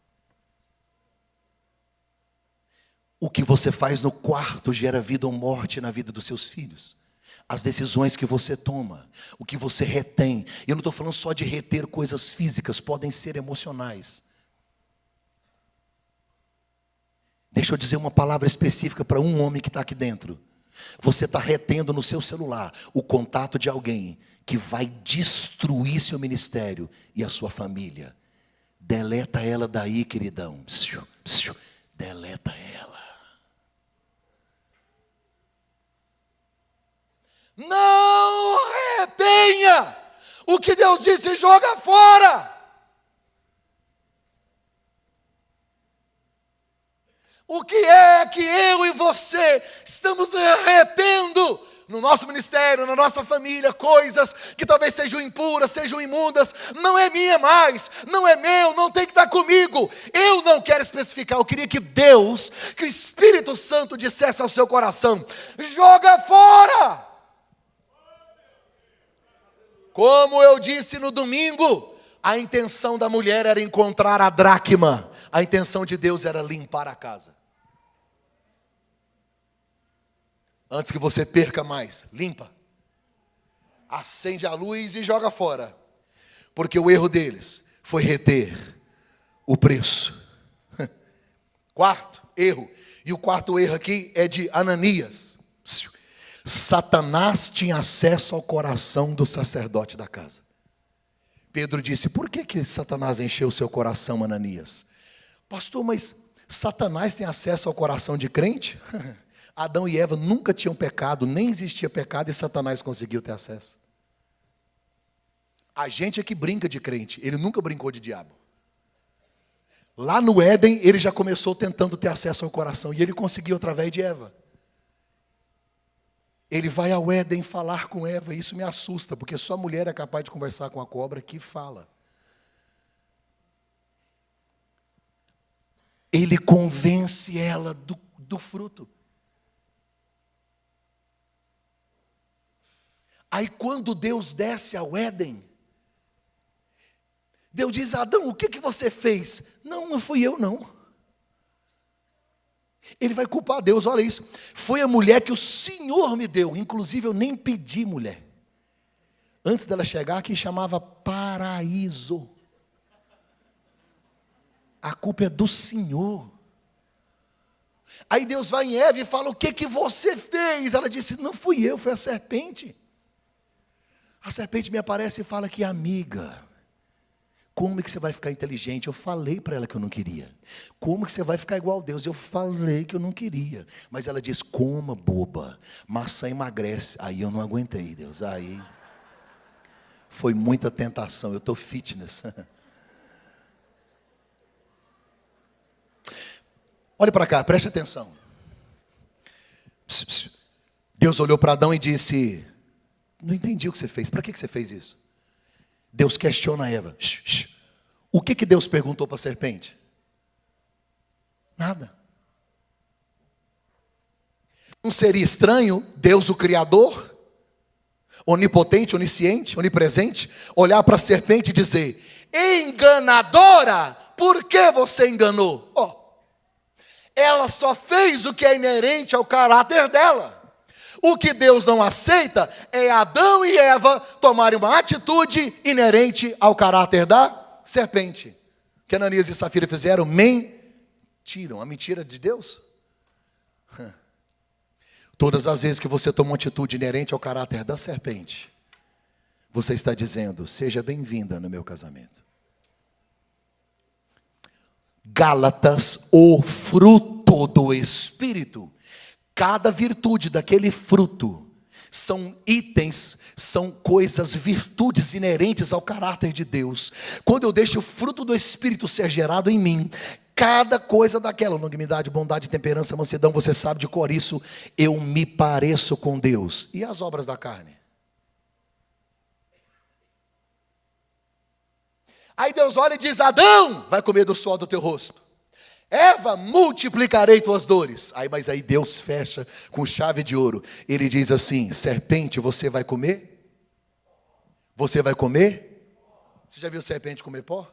O que você faz no quarto gera vida ou morte na vida dos seus filhos. As decisões que você toma, o que você retém. Eu não estou falando só de reter coisas físicas, podem ser emocionais. Deixa eu dizer uma palavra específica para um homem que está aqui dentro. Você está retendo no seu celular o contato de alguém que vai destruir seu ministério e a sua família. Deleta ela daí, queridão. Deleta ela. Não retenha o que Deus disse, joga fora. O que é que eu e você estamos retendo no nosso ministério, na nossa família, coisas que talvez sejam impuras, sejam imundas, não é minha mais, não é meu, não tem que estar comigo. Eu não quero especificar, eu queria que Deus, que o Espírito Santo dissesse ao seu coração: joga fora! Como eu disse no domingo, a intenção da mulher era encontrar a dracma, a intenção de Deus era limpar a casa. Antes que você perca mais, limpa. Acende a luz e joga fora. Porque o erro deles foi reter o preço. Quarto erro. E o quarto erro aqui é de Ananias. Satanás tinha acesso ao coração do sacerdote da casa. Pedro disse: por que Satanás encheu o seu coração, Ananias? Pastor, mas Satanás tem acesso ao coração de crente? Adão e Eva nunca tinham pecado, nem existia pecado, e Satanás conseguiu ter acesso. A gente é que brinca de crente, ele nunca brincou de diabo. Lá no Éden, ele já começou tentando ter acesso ao coração, e ele conseguiu através de Eva. Ele vai ao Éden falar com Eva, e isso me assusta, porque só a mulher é capaz de conversar com a cobra que fala. Ele convence ela do fruto. Aí quando Deus desce ao Éden, Deus diz: Adão, o que você fez? Não fui eu não. Ele vai culpar Deus, olha isso. Foi a mulher que o Senhor me deu, inclusive eu nem pedi mulher. Antes dela chegar aqui chamava paraíso. A culpa é do Senhor. Aí Deus vai em Eva e fala: o que você fez? Ela disse: não fui eu, foi a serpente. A serpente me aparece e fala que: amiga, como é que você vai ficar inteligente? Eu falei para ela que eu não queria. Como que você vai ficar igual a Deus? Eu falei que eu não queria. Mas ela diz: coma, boba, maçã emagrece. Aí eu não aguentei, Deus. Aí foi muita tentação, eu estou fitness. Olhe para cá, preste atenção. Deus olhou para Adão e disse: não entendi o que você fez. Para que você fez isso? Deus questiona a Eva. O que Deus perguntou para a serpente? Nada. Não seria estranho Deus, o Criador, onipotente, onisciente, onipresente, olhar para a serpente e dizer: enganadora, por que você enganou? Ela só fez o que é inerente ao caráter dela. O que Deus não aceita é Adão e Eva tomarem uma atitude inerente ao caráter da serpente. O que Ananias e Safira fizeram? Mentiram. A mentira de Deus? Todas as vezes que você toma uma atitude inerente ao caráter da serpente, você está dizendo: seja bem-vinda no meu casamento. Gálatas, o fruto do Espírito. Cada virtude daquele fruto são itens, são coisas, virtudes inerentes ao caráter de Deus. Quando eu deixo o fruto do Espírito ser gerado em mim, cada coisa daquela, longanimidade, bondade, temperança, mansidão, você sabe de cor isso, eu me pareço com Deus. E as obras da carne? Aí Deus olha e diz: Adão, vai comer do suor do teu rosto. Eva, multiplicarei tuas dores. Mas aí Deus fecha com chave de ouro. Ele diz assim: serpente, você vai comer? Você vai comer? Você já viu serpente comer pó?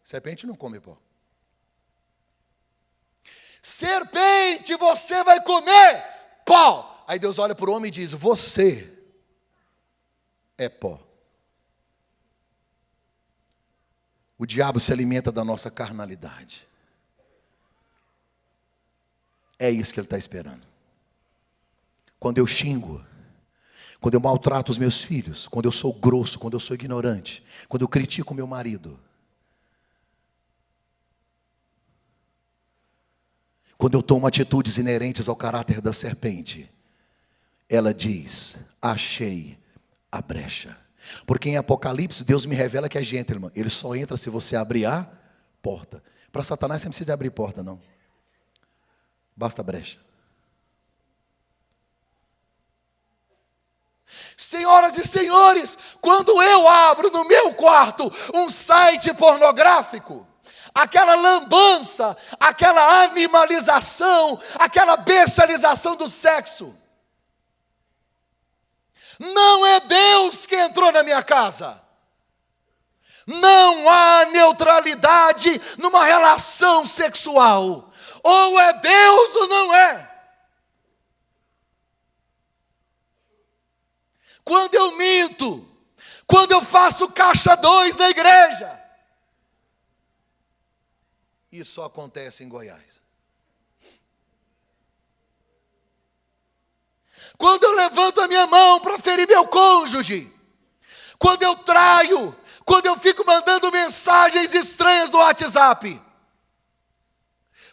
Serpente não come pó. Serpente, você vai comer pó. Aí Deus olha para o homem e diz: você é pó. O diabo se alimenta da nossa carnalidade. É isso que ele está esperando. Quando eu xingo, quando eu maltrato os meus filhos, quando eu sou grosso, quando eu sou ignorante, quando eu critico o meu marido, quando eu tomo atitudes inerentes ao caráter da serpente, ela diz: achei a brecha. Porque em Apocalipse, Deus me revela que é gentleman. Ele só entra se você abrir a porta. Para Satanás você não precisa de abrir porta, não. Basta brecha. Senhoras e senhores, quando eu abro no meu quarto um site pornográfico, aquela lambança, aquela animalização, aquela bestialização do sexo, não é Deus que entrou na minha casa. Não há neutralidade numa relação sexual. Ou é Deus ou não é. Quando eu minto, quando eu faço caixa 2 na igreja, isso só acontece em Goiás. Quando eu levanto a minha mão para ferir meu cônjuge, quando eu traio, quando eu fico mandando mensagens estranhas no WhatsApp.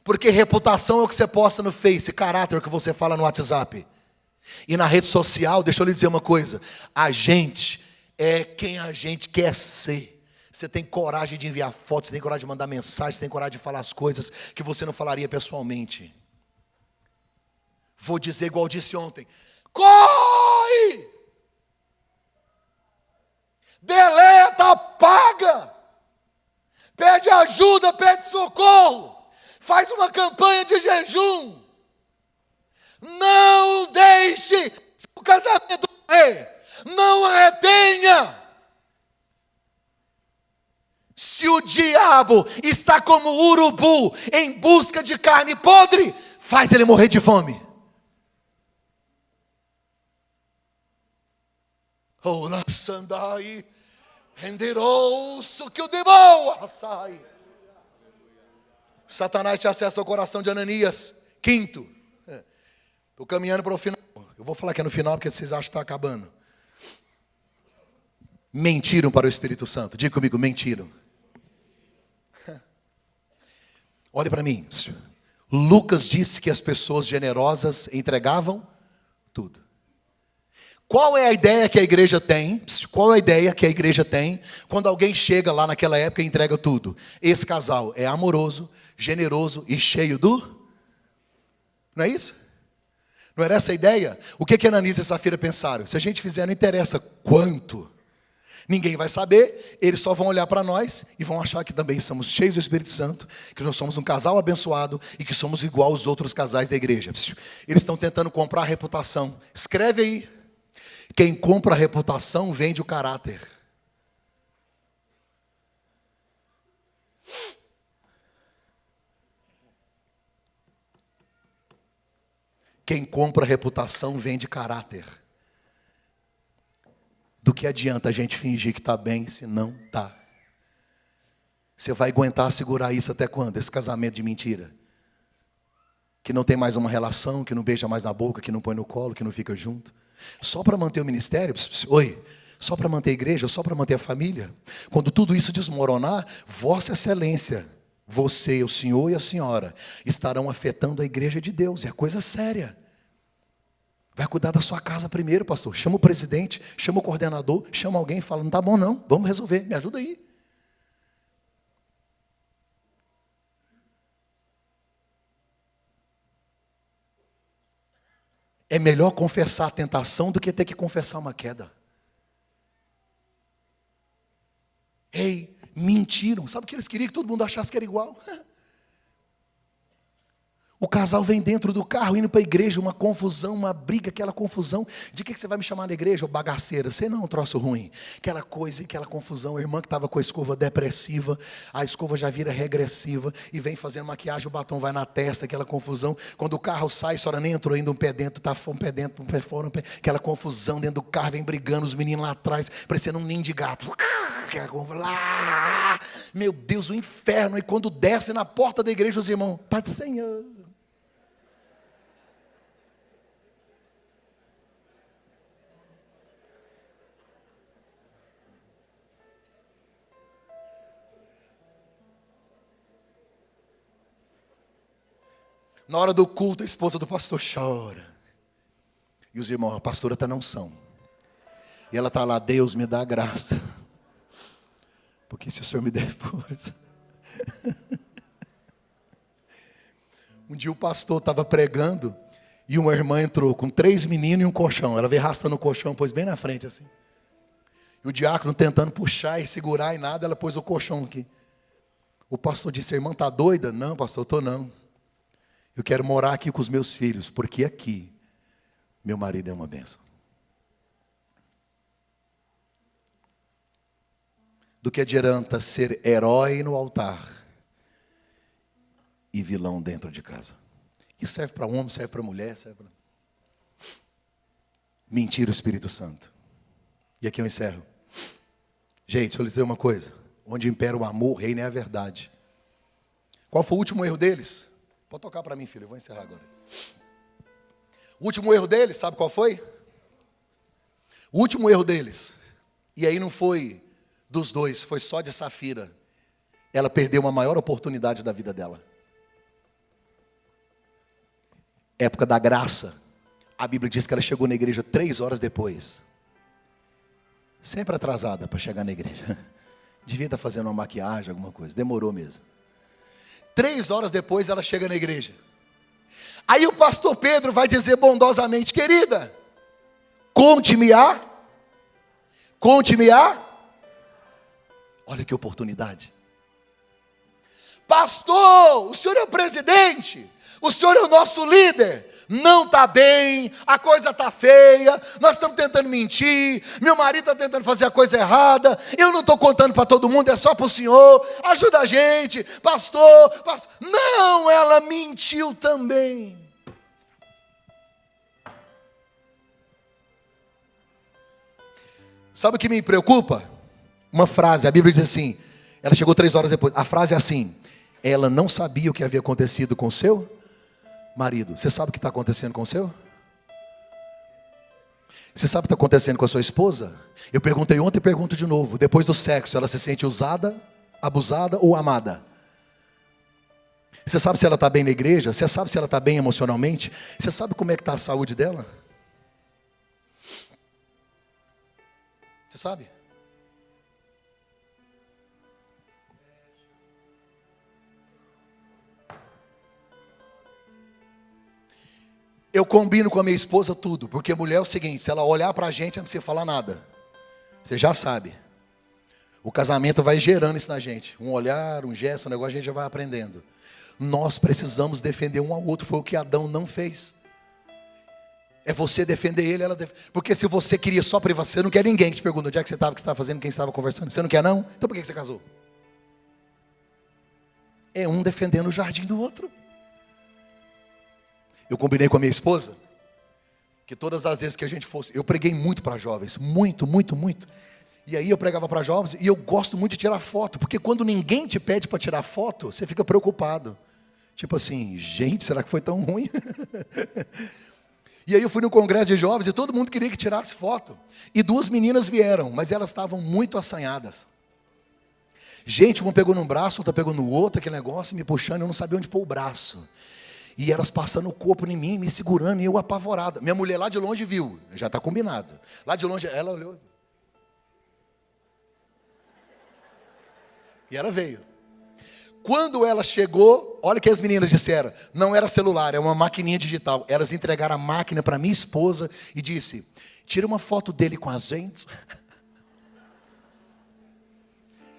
Porque reputação é o que você posta no Face, caráter é o que você fala no WhatsApp. E na rede social, deixa eu lhe dizer uma coisa, a gente é quem a gente quer ser. Você tem coragem de enviar fotos, você tem coragem de mandar mensagens, você tem coragem de falar as coisas que você não falaria pessoalmente. Vou dizer igual eu disse ontem, corre! Deleta, apaga, pede ajuda, pede socorro, faz uma campanha de jejum. Não deixe o casamento morrer, não a retenha. Se o diabo está como urubu em busca de carne podre, faz ele morrer de fome. Ola sandai, renderou-se que o demônio sai. Satanás te acessa o coração de Ananias. Quinto, estou caminhando para o final. Eu vou falar que é no final porque vocês acham que está acabando. Mentiram para o Espírito Santo. Diga comigo, mentiram. Olhe para mim. Lucas disse que as pessoas generosas entregavam tudo. Qual é a ideia que a igreja tem? Qual é a ideia que a igreja tem quando alguém chega lá naquela época e entrega tudo? Esse casal é amoroso, generoso e cheio do... Não é isso? Não era essa a ideia? O que Ananias e Safira pensaram? Se a gente fizer, não interessa quanto. Ninguém vai saber, eles só vão olhar para nós e vão achar que também somos cheios do Espírito Santo, que nós somos um casal abençoado e que somos igual aos outros casais da igreja. Eles estão tentando comprar a reputação. Escreve aí. Quem compra a reputação vende o caráter. Quem compra a reputação vende caráter. Do que adianta a gente fingir que está bem se não está? Você vai aguentar segurar isso até quando? Esse casamento de mentira. Que não tem mais uma relação, que não beija mais na boca, que não põe no colo, que não fica junto. Só para manter o ministério? Oi, só para manter a igreja, só para manter a família? Quando tudo isso desmoronar, Vossa Excelência, você, o senhor e a senhora, estarão afetando a igreja de Deus. É coisa séria. Vai cuidar da sua casa primeiro, pastor. Chama o presidente, chama o coordenador, chama alguém e fala, não está bom não, vamos resolver, me ajuda aí. É melhor confessar a tentação do que ter que confessar uma queda. Ei, mentiram. Sabe o que eles queriam? Que todo mundo achasse que era igual. O casal vem dentro do carro, indo para a igreja, uma confusão, uma briga, aquela confusão. De que você vai me chamar na igreja, ô bagaceira? Você não é um troço ruim. Aquela coisa, aquela confusão. A irmã que estava com a escova depressiva, a escova já vira regressiva e vem fazendo maquiagem, o batom vai na testa, aquela confusão. Quando o carro sai, a senhora nem entrou ainda, um pé dentro, tá um pé dentro, um pé fora, um pé... Aquela confusão dentro do carro, vem brigando, os meninos lá atrás, parecendo um ninho de gato. Meu Deus, o inferno. E quando desce na porta da igreja, os irmãos, Pai do Senhor. Na hora do culto, a esposa do pastor chora. E os irmãos, a pastora está na unção. E ela está lá, Deus me dá graça. Porque se o Senhor me der força. Um dia o pastor estava pregando e uma irmã entrou com 3 meninos e um colchão. Ela veio arrastando o colchão, pôs bem na frente assim. E o diácono tentando puxar e segurar e nada, ela pôs o colchão aqui. O pastor disse: irmã, está doida? Não, pastor, eu estou não. Eu quero morar aqui com os meus filhos, porque aqui meu marido é uma bênção. Do que adianta ser herói no altar e vilão dentro de casa? Isso serve para homem, serve para mulher, serve para... Mentir o Espírito Santo. E aqui eu encerro. Gente, deixa eu lhe dizer uma coisa. Onde impera o amor, reina é a verdade. Qual foi o último erro deles? Pode tocar para mim, filho, eu vou encerrar agora. O último erro deles, sabe qual foi? O último erro deles, e aí não foi dos dois, foi só de Safira. Ela perdeu uma maior oportunidade da vida dela. Época da graça. A Bíblia diz que ela chegou na igreja 3 horas depois. Sempre atrasada para chegar na igreja. Devia estar fazendo uma maquiagem, alguma coisa. Demorou mesmo. 3 horas depois ela chega na igreja. Aí o pastor Pedro vai dizer bondosamente: querida, conte-me-á. Conte-me-á. Olha que oportunidade. Pastor, o senhor é o presidente. O senhor é o nosso líder. Não está bem, a coisa está feia, nós estamos tentando mentir, meu marido está tentando fazer a coisa errada, eu não estou contando para todo mundo, é só para o senhor, ajuda a gente, pastor. Não, ela mentiu também. Sabe o que me preocupa? Uma frase, a Bíblia diz assim, ela chegou 3 horas depois, a frase é assim: ela não sabia o que havia acontecido com o seu marido. Você sabe o que está acontecendo com o seu? Você sabe o que está acontecendo com a sua esposa? Eu perguntei ontem e pergunto de novo. Depois do sexo, ela se sente usada, abusada ou amada? Você sabe se ela está bem na igreja? Você sabe se ela está bem emocionalmente? Você sabe como é que está a saúde dela? Você sabe? Eu combino com a minha esposa tudo, porque mulher é o seguinte: se ela olhar para a gente, não precisa falar nada. Você já sabe. O casamento vai gerando isso na gente. Um olhar, um gesto, um negócio, a gente já vai aprendendo. Nós precisamos defender um ao outro. Foi o que Adão não fez. É você defender ele, ela porque se você queria só privacidade, você não quer ninguém que te pergunta onde é que você estava, o que você estava fazendo, quem estava conversando. Você não quer não? Então por que você casou? É um defendendo o jardim do outro. Eu combinei com a minha esposa que todas as vezes que a gente fosse... Eu preguei muito para jovens, muito, muito, muito. E aí eu pregava para jovens e eu gosto muito de tirar foto, porque quando ninguém te pede para tirar foto, você fica preocupado. Tipo assim, gente, será que foi tão ruim? E aí eu fui no congresso de jovens e todo mundo queria que tirasse foto. E 2 meninas vieram, mas elas estavam muito assanhadas. Gente, uma pegou num braço, outra pegou no outro, aquele negócio, me puxando, eu não sabia onde pôr o braço. E elas passando o corpo em mim, me segurando, e eu apavorado. Minha mulher lá de longe viu, já está combinado. Lá de longe, ela olhou. E ela veio. Quando ela chegou, olha o que as meninas disseram. Não era celular, é uma maquininha digital. Elas entregaram a máquina para minha esposa e disse: tira uma foto dele com a gente.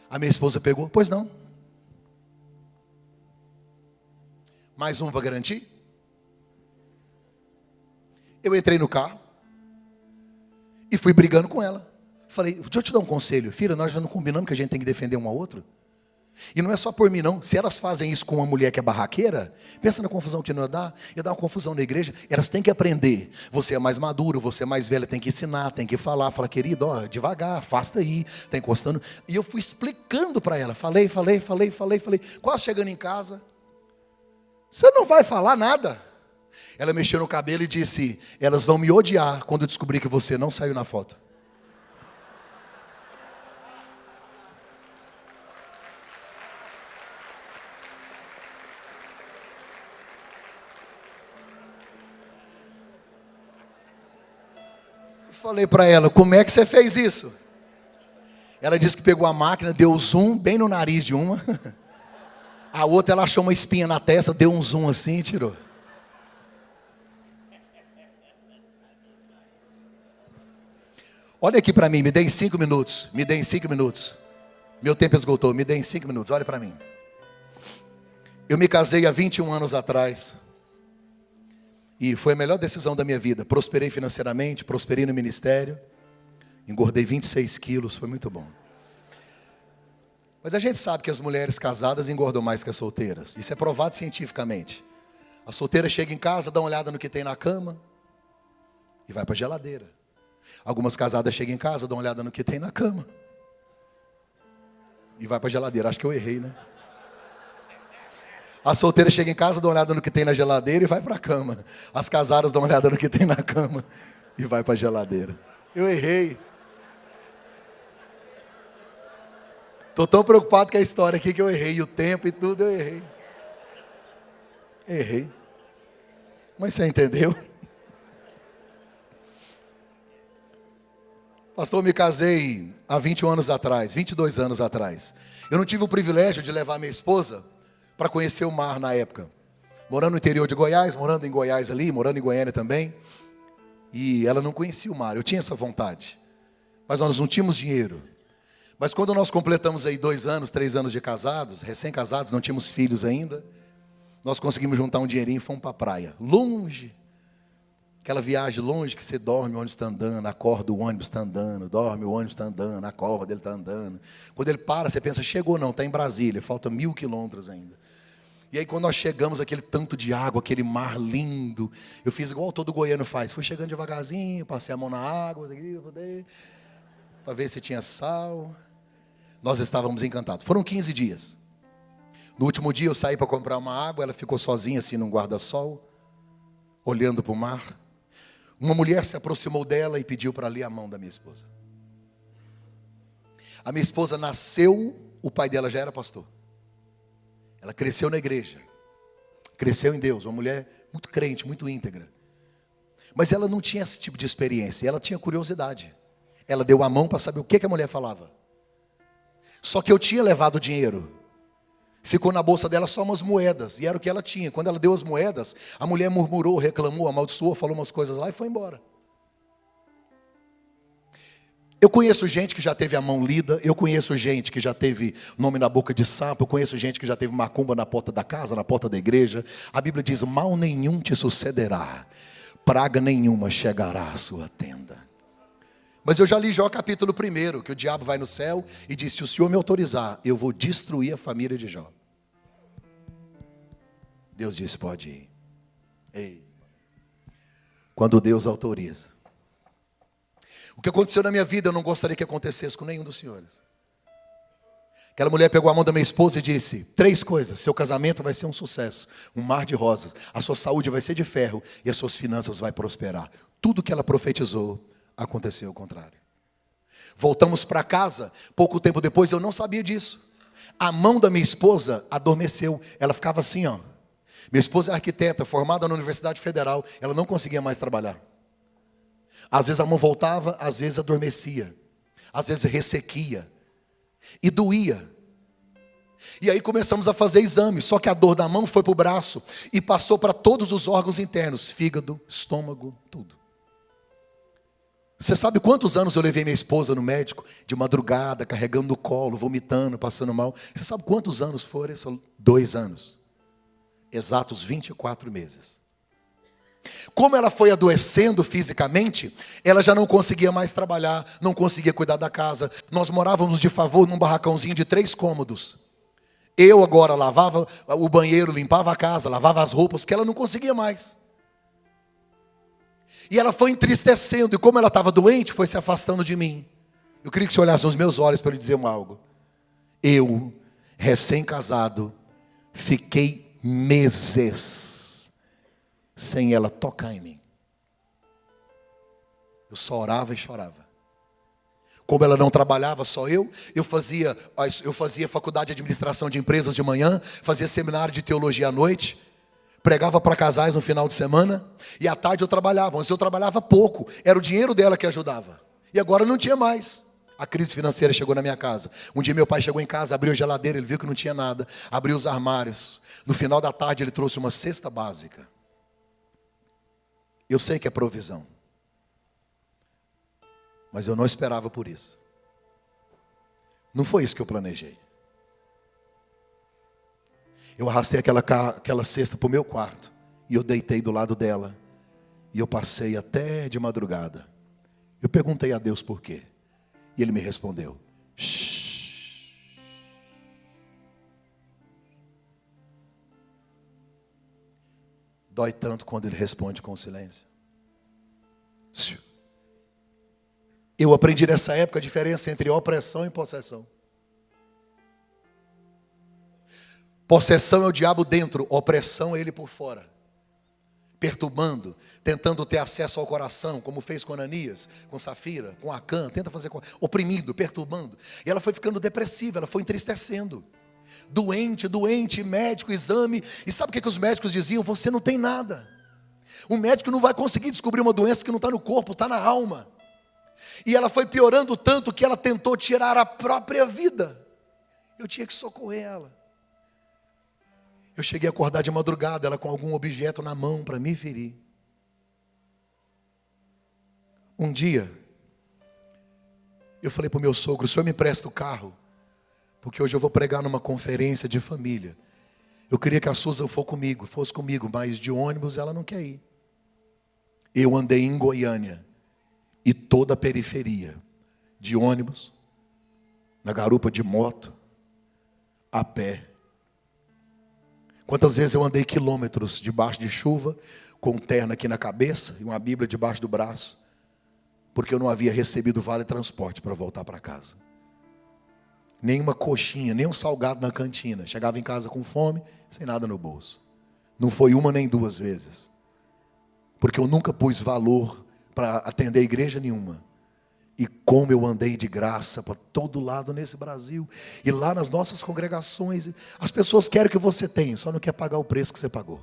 A minha esposa pegou, pois não. Mais uma para garantir. Eu entrei no carro e fui brigando com ela. Falei: deixa eu te dar um conselho, filha, nós já não combinamos que a gente tem que defender um ao outro? E não é só por mim não. Se elas fazem isso com uma mulher que é barraqueira, pensa na confusão que não ia dar uma confusão na igreja. Elas têm que aprender. Você é mais maduro, você é mais velha, tem que ensinar, tem que falar. Fala: querido, ó, devagar, afasta aí, tá encostando. E eu fui explicando para ela. Falei. Quase chegando em casa: você não vai falar nada? Ela mexeu no cabelo e disse: elas vão me odiar quando descobrir que você não saiu na foto. Falei para ela: como é que você fez isso? Ela disse que pegou a máquina, deu zoom bem no nariz de uma. A outra, ela achou uma espinha na testa, deu um zoom assim e tirou. Olha aqui para mim, me dê em 5 minutos. Me dê em 5 minutos. Meu tempo esgotou, me dê em 5 minutos. Olha para mim. Eu me casei há 21 anos atrás. E foi a melhor decisão da minha vida. Prosperei financeiramente, prosperei no ministério. Engordei 26 quilos, foi muito bom. Mas a gente sabe que as mulheres casadas engordam mais que as solteiras. Isso é provado cientificamente. A solteira chega em casa, dá uma olhada no que tem na cama e vai para a geladeira. Algumas casadas chegam em casa, dão uma olhada no que tem na cama e vai para a geladeira. Acho que eu errei, né? A solteira chega em casa, dá uma olhada no que tem na geladeira e vai para a cama. As casadas dão uma olhada no que tem na cama e vai para a geladeira. Eu errei. Estou tão preocupado com a história aqui que eu errei. O tempo e tudo eu errei. Errei. Mas você entendeu? Pastor, eu me casei há 21 anos atrás, 22 anos atrás. Eu não tive o privilégio de levar minha esposa para conhecer o mar na época. Morando no interior de Goiás, morando em Goiás ali, morando em Goiânia também. E ela não conhecia o mar, eu tinha essa vontade. Mas nós não tínhamos dinheiro. Mas quando nós completamos aí 2 anos, 3 anos de casados, recém-casados, não tínhamos filhos ainda, nós conseguimos juntar um dinheirinho e fomos para a praia. Longe. Aquela viagem longe que você dorme, o ônibus está andando, acorda, o ônibus está andando, dorme, o ônibus está andando, acorda, ele está andando. Quando ele para, você pensa, chegou não, está em Brasília, falta 1000 quilômetros ainda. E aí quando nós chegamos, aquele tanto de água, aquele mar lindo, eu fiz igual todo goiano faz, fui chegando devagarzinho, passei a mão na água, para ver se tinha sal. Nós estávamos encantados. Foram 15 dias. No último dia eu saí para comprar uma água, ela ficou sozinha assim num guarda-sol, olhando para o mar. Uma mulher se aproximou dela e pediu para ler a mão da minha esposa. A minha esposa nasceu, o pai dela já era pastor. Ela cresceu na igreja, cresceu em Deus, uma mulher muito crente, muito íntegra. Mas ela não tinha esse tipo de experiência, ela tinha curiosidade. Ela deu a mão para saber o que a mulher falava. Só que eu tinha levado o dinheiro. Ficou na bolsa dela só umas moedas, e era o que ela tinha. Quando ela deu as moedas, a mulher murmurou, reclamou, amaldiçoou, falou umas coisas lá e foi embora. Eu conheço gente que já teve a mão lida, eu conheço gente que já teve nome na boca de sapo, eu conheço gente que já teve macumba na porta da casa, na porta da igreja. A Bíblia diz, mal nenhum te sucederá, praga nenhuma chegará à sua tenda. Mas eu já li Jó capítulo 1, que o diabo vai no céu e diz, se o Senhor me autorizar, eu vou destruir a família de Jó. Deus disse, pode ir. Ei. Quando Deus autoriza. O que aconteceu na minha vida, eu não gostaria que acontecesse com nenhum dos senhores. Aquela mulher pegou a mão da minha esposa e disse, 3 coisas, seu casamento vai ser um sucesso, um mar de rosas, a sua saúde vai ser de ferro e as suas finanças vão prosperar. Tudo que ela profetizou, aconteceu o contrário. Voltamos para casa, pouco tempo depois, eu não sabia disso. A mão da minha esposa adormeceu, ela ficava assim, ó. Minha esposa é arquiteta, formada na Universidade Federal, ela não conseguia mais trabalhar. Às vezes a mão voltava, às vezes adormecia, às vezes ressequia e doía. E aí começamos a fazer exames, só que a dor da mão foi para o braço e passou para todos os órgãos internos, fígado, estômago, tudo. Você sabe quantos anos eu levei minha esposa no médico? De madrugada, carregando no colo, vomitando, passando mal. Você sabe quantos anos foram? 2 anos. Exatos 24 meses. Como ela foi adoecendo fisicamente, ela já não conseguia mais trabalhar, não conseguia cuidar da casa. Nós morávamos de favor num barracãozinho de 3 cômodos. Eu agora lavava o banheiro, limpava a casa, lavava as roupas, porque ela não conseguia mais. E ela foi entristecendo, e como ela estava doente, foi se afastando de mim. Eu queria que você olhasse nos meus olhos para lhe dizer algo. Eu, recém-casado, fiquei meses sem ela tocar em mim. Eu só orava e chorava. Como ela não trabalhava, só eu fazia faculdade de administração de empresas de manhã, fazia seminário de teologia à noite, pregava para casais no final de semana, e à tarde eu trabalhava. Mas eu trabalhava pouco, era o dinheiro dela que ajudava. E agora não tinha mais. A crise financeira chegou na minha casa. Um dia meu pai chegou em casa, abriu a geladeira, ele viu que não tinha nada. Abriu os armários. No final da tarde ele trouxe uma cesta básica. Eu sei que é provisão. Mas eu não esperava por isso. Não foi isso que eu planejei. Eu arrastei aquela cesta para o meu quarto. E eu deitei do lado dela. E eu passei até de madrugada. Eu perguntei a Deus por quê. E Ele me respondeu. Shhh. Dói tanto quando Ele responde com silêncio. Eu aprendi nessa época a diferença entre opressão e possessão. Possessão é o diabo dentro, opressão é ele por fora. Perturbando, tentando ter acesso ao coração, como fez com Ananias, com Safira, com Acã, tenta fazer oprimindo, perturbando. E ela foi ficando depressiva, ela foi entristecendo. Doente, médico, exame. E sabe o que os médicos diziam? Você não tem nada. O médico não vai conseguir descobrir uma doença que não está no corpo, está na alma. E ela foi piorando tanto que ela tentou tirar a própria vida. Eu tinha que socorrer ela. Eu cheguei a acordar de madrugada, ela com algum objeto na mão para me ferir. Um dia, eu falei para o meu sogro, o senhor me empresta o carro? Porque hoje eu vou pregar numa conferência de família. Eu queria que a Susan fosse comigo, mas de ônibus ela não quer ir. Eu andei em Goiânia e toda a periferia, de ônibus, na garupa de moto, a pé. Quantas vezes eu andei quilômetros debaixo de chuva, com um terno aqui na cabeça e uma Bíblia debaixo do braço, porque eu não havia recebido vale transporte para voltar para casa. Nem uma coxinha, nem um salgado na cantina. Chegava em casa com fome, sem nada no bolso. Não foi uma nem duas vezes. Porque eu nunca pus valor para atender a igreja nenhuma. E como eu andei de graça para todo lado nesse Brasil. E lá nas nossas congregações, as pessoas querem o que você tem, só não quer pagar o preço que você pagou.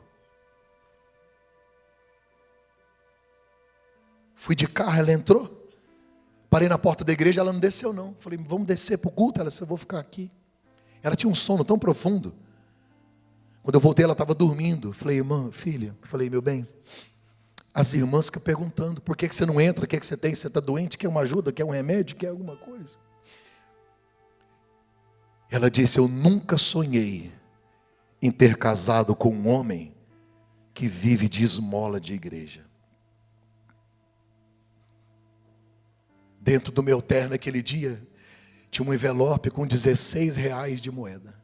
Fui de carro, ela entrou. Parei na porta da igreja, ela não desceu não. Falei, vamos descer para o culto? Ela disse, eu vou ficar aqui. Ela tinha um sono tão profundo. Quando eu voltei, ela estava dormindo. Falei, irmã, filha. Falei, meu bem, as irmãs ficam perguntando, por que você não entra? O que você tem? Você está doente? Quer uma ajuda? Quer um remédio? Quer alguma coisa? Ela disse, eu nunca sonhei em ter casado com um homem que vive de esmola de igreja. Dentro do meu terno aquele dia, tinha um envelope com R$16 de moeda.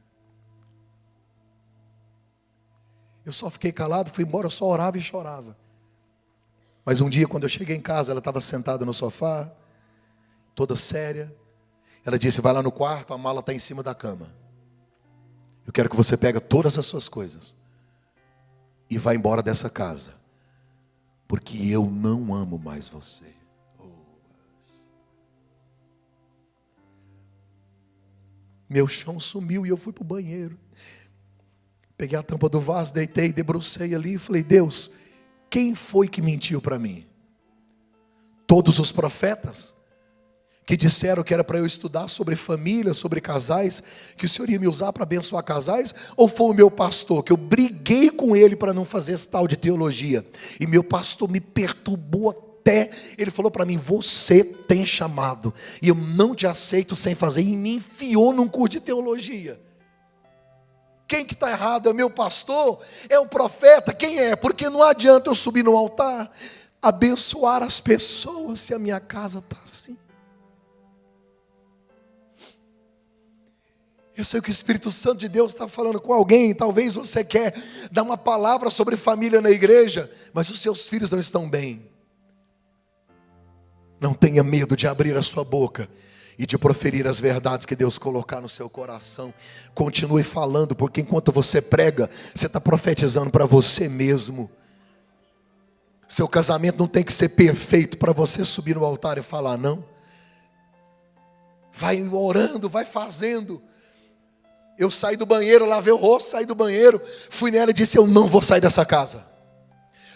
Eu só fiquei calado, fui embora, eu só orava e chorava. Mas um dia, quando eu cheguei em casa, ela estava sentada no sofá, toda séria. Ela disse, vai lá no quarto, a mala está em cima da cama. Eu quero que você pegue todas as suas coisas e vá embora dessa casa, porque eu não amo mais você. Meu chão sumiu e eu fui para o banheiro. Peguei a tampa do vaso, deitei, debrucei ali e falei, Deus, quem foi que mentiu para mim? Todos os profetas que disseram que era para eu estudar sobre família, sobre casais, que o Senhor ia me usar para abençoar casais? Ou foi o meu pastor, que eu briguei com ele para não fazer esse tal de teologia? E meu pastor me perturbou até, ele falou para mim, você tem chamado, e eu não te aceito sem fazer, e me enfiou num curso de teologia. Quem que está errado? É o meu pastor? É o profeta? Quem é? Porque não adianta eu subir no altar, abençoar as pessoas, se a minha casa está assim. Eu sei que o Espírito Santo de Deus está falando com alguém. Talvez você quer dar uma palavra sobre família na igreja, mas os seus filhos não estão bem. Não tenha medo de abrir a sua boca e de proferir as verdades que Deus colocar no seu coração. Continue falando, porque enquanto você prega, você está profetizando para você mesmo. Seu casamento não tem que ser perfeito para você subir no altar e falar, não. Vai orando, vai fazendo. Eu saí do banheiro, lavei o rosto, saí do banheiro, fui nela e disse, eu não vou sair dessa casa.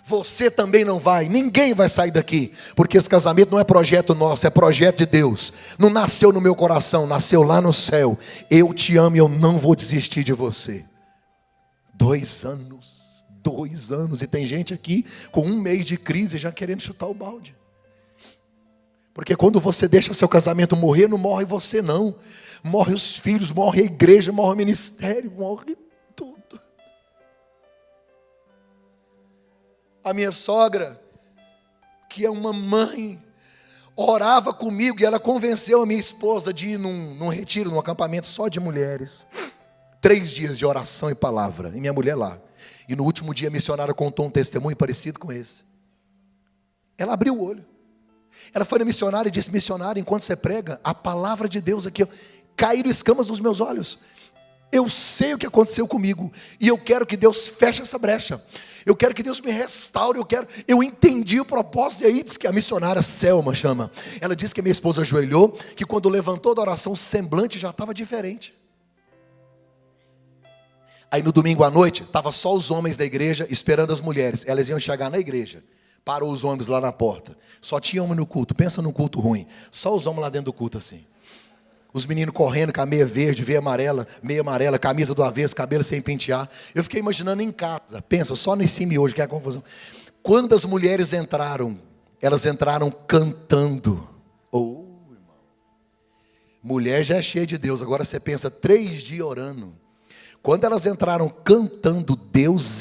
Você também não vai, ninguém vai sair daqui, porque esse casamento não é projeto nosso, é projeto de Deus. Não nasceu no meu coração, nasceu lá no céu. Eu te amo e eu não vou desistir de você. 2 anos, 2 anos, e tem gente aqui com 1 mês de crise já querendo chutar o balde. Porque quando você deixa seu casamento morrer, não morre você não. Morre os filhos, morre a igreja, morre o ministério, morre tudo. A minha sogra, que é uma mãe, orava comigo e ela convenceu a minha esposa de ir num retiro, num acampamento só de mulheres. 3 dias de oração e palavra, e minha mulher lá. E no último dia a missionária contou um testemunho parecido com esse. Ela abriu o olho. Ela foi na missionária e disse: missionária, enquanto você prega, a palavra de Deus aqui, ó, caíram escamas dos meus olhos. Eu sei o que aconteceu comigo, e eu quero que Deus feche essa brecha. Eu quero que Deus me restaure, eu entendi o propósito. E aí diz que a missionária Selma chama. Ela disse que a minha esposa ajoelhou, que quando levantou da oração, o semblante já estava diferente. Aí no domingo à noite, estava só os homens da igreja esperando as mulheres. Elas iam chegar na igreja. Parou os homens lá na porta. Só tinha homem no culto. Pensa num culto ruim. Só os homens lá dentro do culto assim. Os meninos correndo com a meia verde, meia amarela, camisa do avesso, cabelo sem pentear. Eu fiquei imaginando em casa. Pensa, só nesse miojo, que é a confusão. Quando as mulheres entraram, elas entraram cantando. Oh, irmão. Mulher já é cheia de Deus. Agora você pensa, 3 dias orando. Quando elas entraram cantando, Deus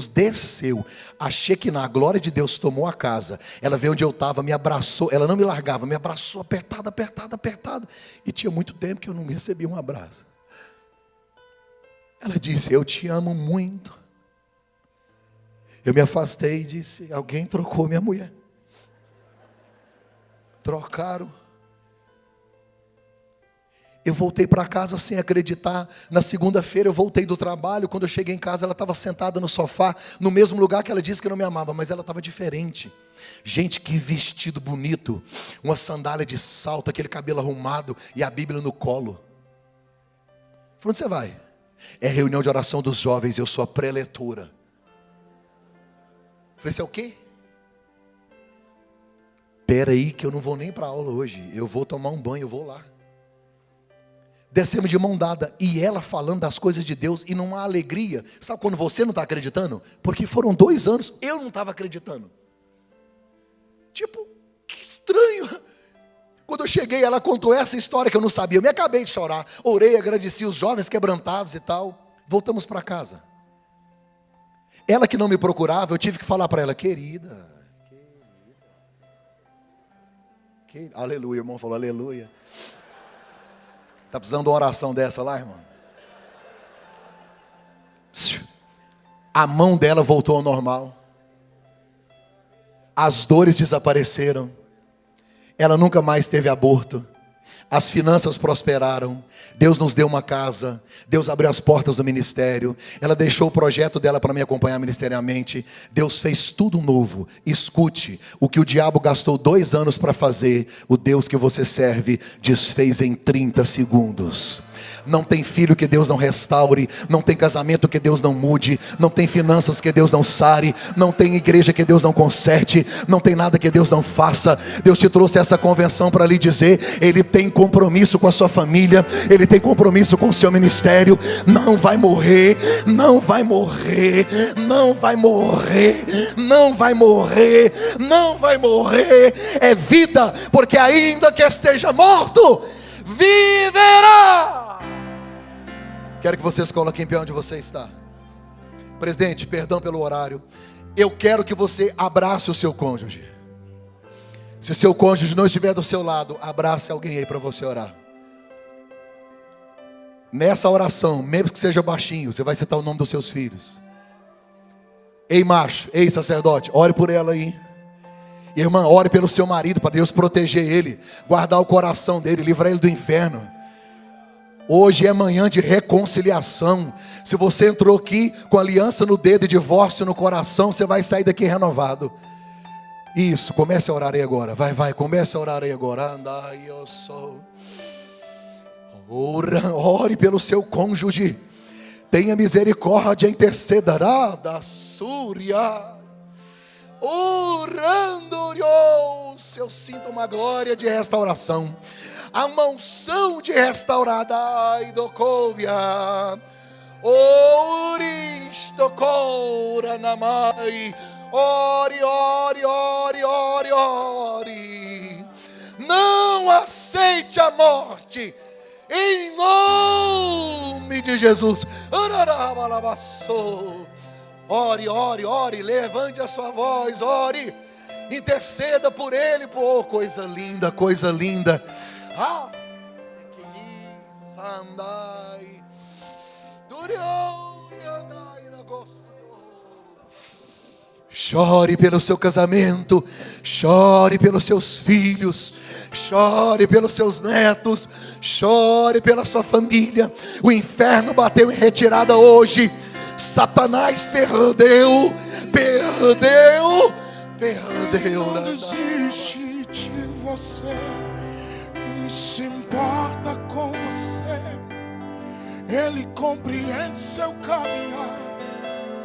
desceu. A Shekinah, a glória de Deus tomou a casa. Ela veio onde eu estava, me abraçou. Ela não me largava, me abraçou apertada, apertada, apertada. E tinha muito tempo que eu não recebia um abraço. Ela disse: eu te amo muito. Eu me afastei e disse: alguém trocou minha mulher. Trocaram. Eu voltei para casa sem acreditar. Na segunda-feira eu voltei do trabalho. Quando eu cheguei em casa, ela estava sentada no sofá, no mesmo lugar que ela disse que não me amava, mas ela estava diferente. Gente, que vestido bonito, uma sandália de salto, aquele cabelo arrumado e a Bíblia no colo. Falei: onde você vai? É reunião de oração dos jovens, eu sou a preletora. Falei: você é o quê? Espera aí que eu não vou nem para aula hoje, eu vou tomar um banho, eu vou lá. Descemos de mão dada, e ela falando das coisas de Deus, e numa alegria. Sabe quando você não está acreditando? Porque foram 2 anos, eu não estava acreditando. Tipo, que estranho. Quando eu cheguei, ela contou essa história que eu não sabia. Eu me acabei de chorar, orei, agradeci os jovens quebrantados e tal. Voltamos para casa. Ela que não me procurava, eu tive que falar para ela: querida. Aleluia, o irmão falou aleluia. Está precisando de uma oração dessa lá, irmão? A mão dela voltou ao normal. As dores desapareceram. Ela nunca mais teve aborto. As finanças prosperaram. Deus nos deu uma casa. Deus abriu as portas do ministério. Ela deixou o projeto dela para me acompanhar ministerialmente. Deus fez tudo novo. Escute, o que o diabo gastou 2 anos para fazer, o Deus que você serve desfez em 30 segundos. Não tem filho que Deus não restaure, não tem casamento que Deus não mude, não tem finanças que Deus não sare, não tem igreja que Deus não conserte, não tem nada que Deus não faça. Deus te trouxe essa convenção para lhe dizer: Ele tem compromisso com a sua família, Ele tem compromisso com o seu ministério. Não vai morrer, não vai morrer, não vai morrer, não vai morrer, não vai morrer. É vida, porque ainda que esteja morto, viverá. Quero que vocês coloquem em pé onde você está. Presidente, perdão pelo horário. Eu quero que você abrace o seu cônjuge. Se seu cônjuge não estiver do seu lado, abrace alguém aí para você orar. Nessa oração, mesmo que seja baixinho, você vai citar o nome dos seus filhos. Ei macho, ei sacerdote, ore por ela aí. Irmã, ore pelo seu marido, para Deus proteger ele, guardar o coração dele, livrar ele do inferno. Hoje é manhã de reconciliação. Se você entrou aqui com aliança no dedo e divórcio no coração, você vai sair daqui renovado. Isso, comece a orar aí agora. Vai, comece a orar aí agora. Andai, eu sou. Ore pelo seu cônjuge. Tenha misericórdia, interceda. Da Súria. Urandurios, eu sinto uma glória de restauração. A unção de restaurada idocóvia. Oristocora namai. Ore, ore, ore, ore, ore. Não aceite a morte. Em nome de Jesus. Ore, ore, ore. Levante a sua voz, ore. Interceda por ele. Pô, coisa linda, coisa linda. Ah, Sandai. Chore pelo seu casamento, chore pelos seus filhos, chore pelos seus netos, chore pela sua família. O inferno bateu em retirada hoje. Satanás perdeu, perdeu, perdeu. Não desiste de você, Ele se importa com você, Ele compreende seu caminhar.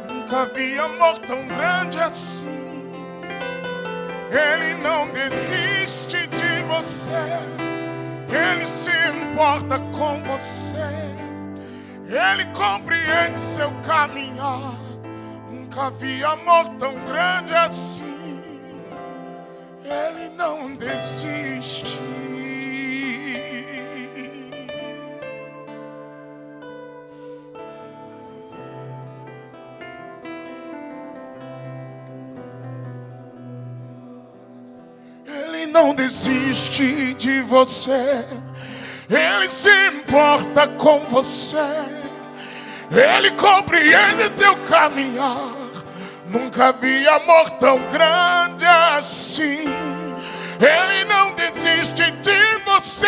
Nunca vi amor tão grande assim. Ele não desiste de você, Ele se importa com você, Ele compreende seu caminhar. Nunca vi amor tão grande assim. Ele não desiste. Ele não desiste de você, Ele se importa com você, Ele compreende teu caminhar. Nunca vi amor tão grande assim. Ele não desiste de você,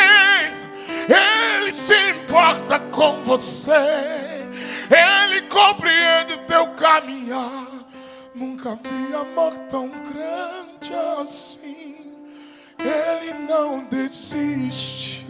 Ele se importa com você, Ele compreende teu caminhar. Nunca vi amor tão grande assim. Ele não desiste.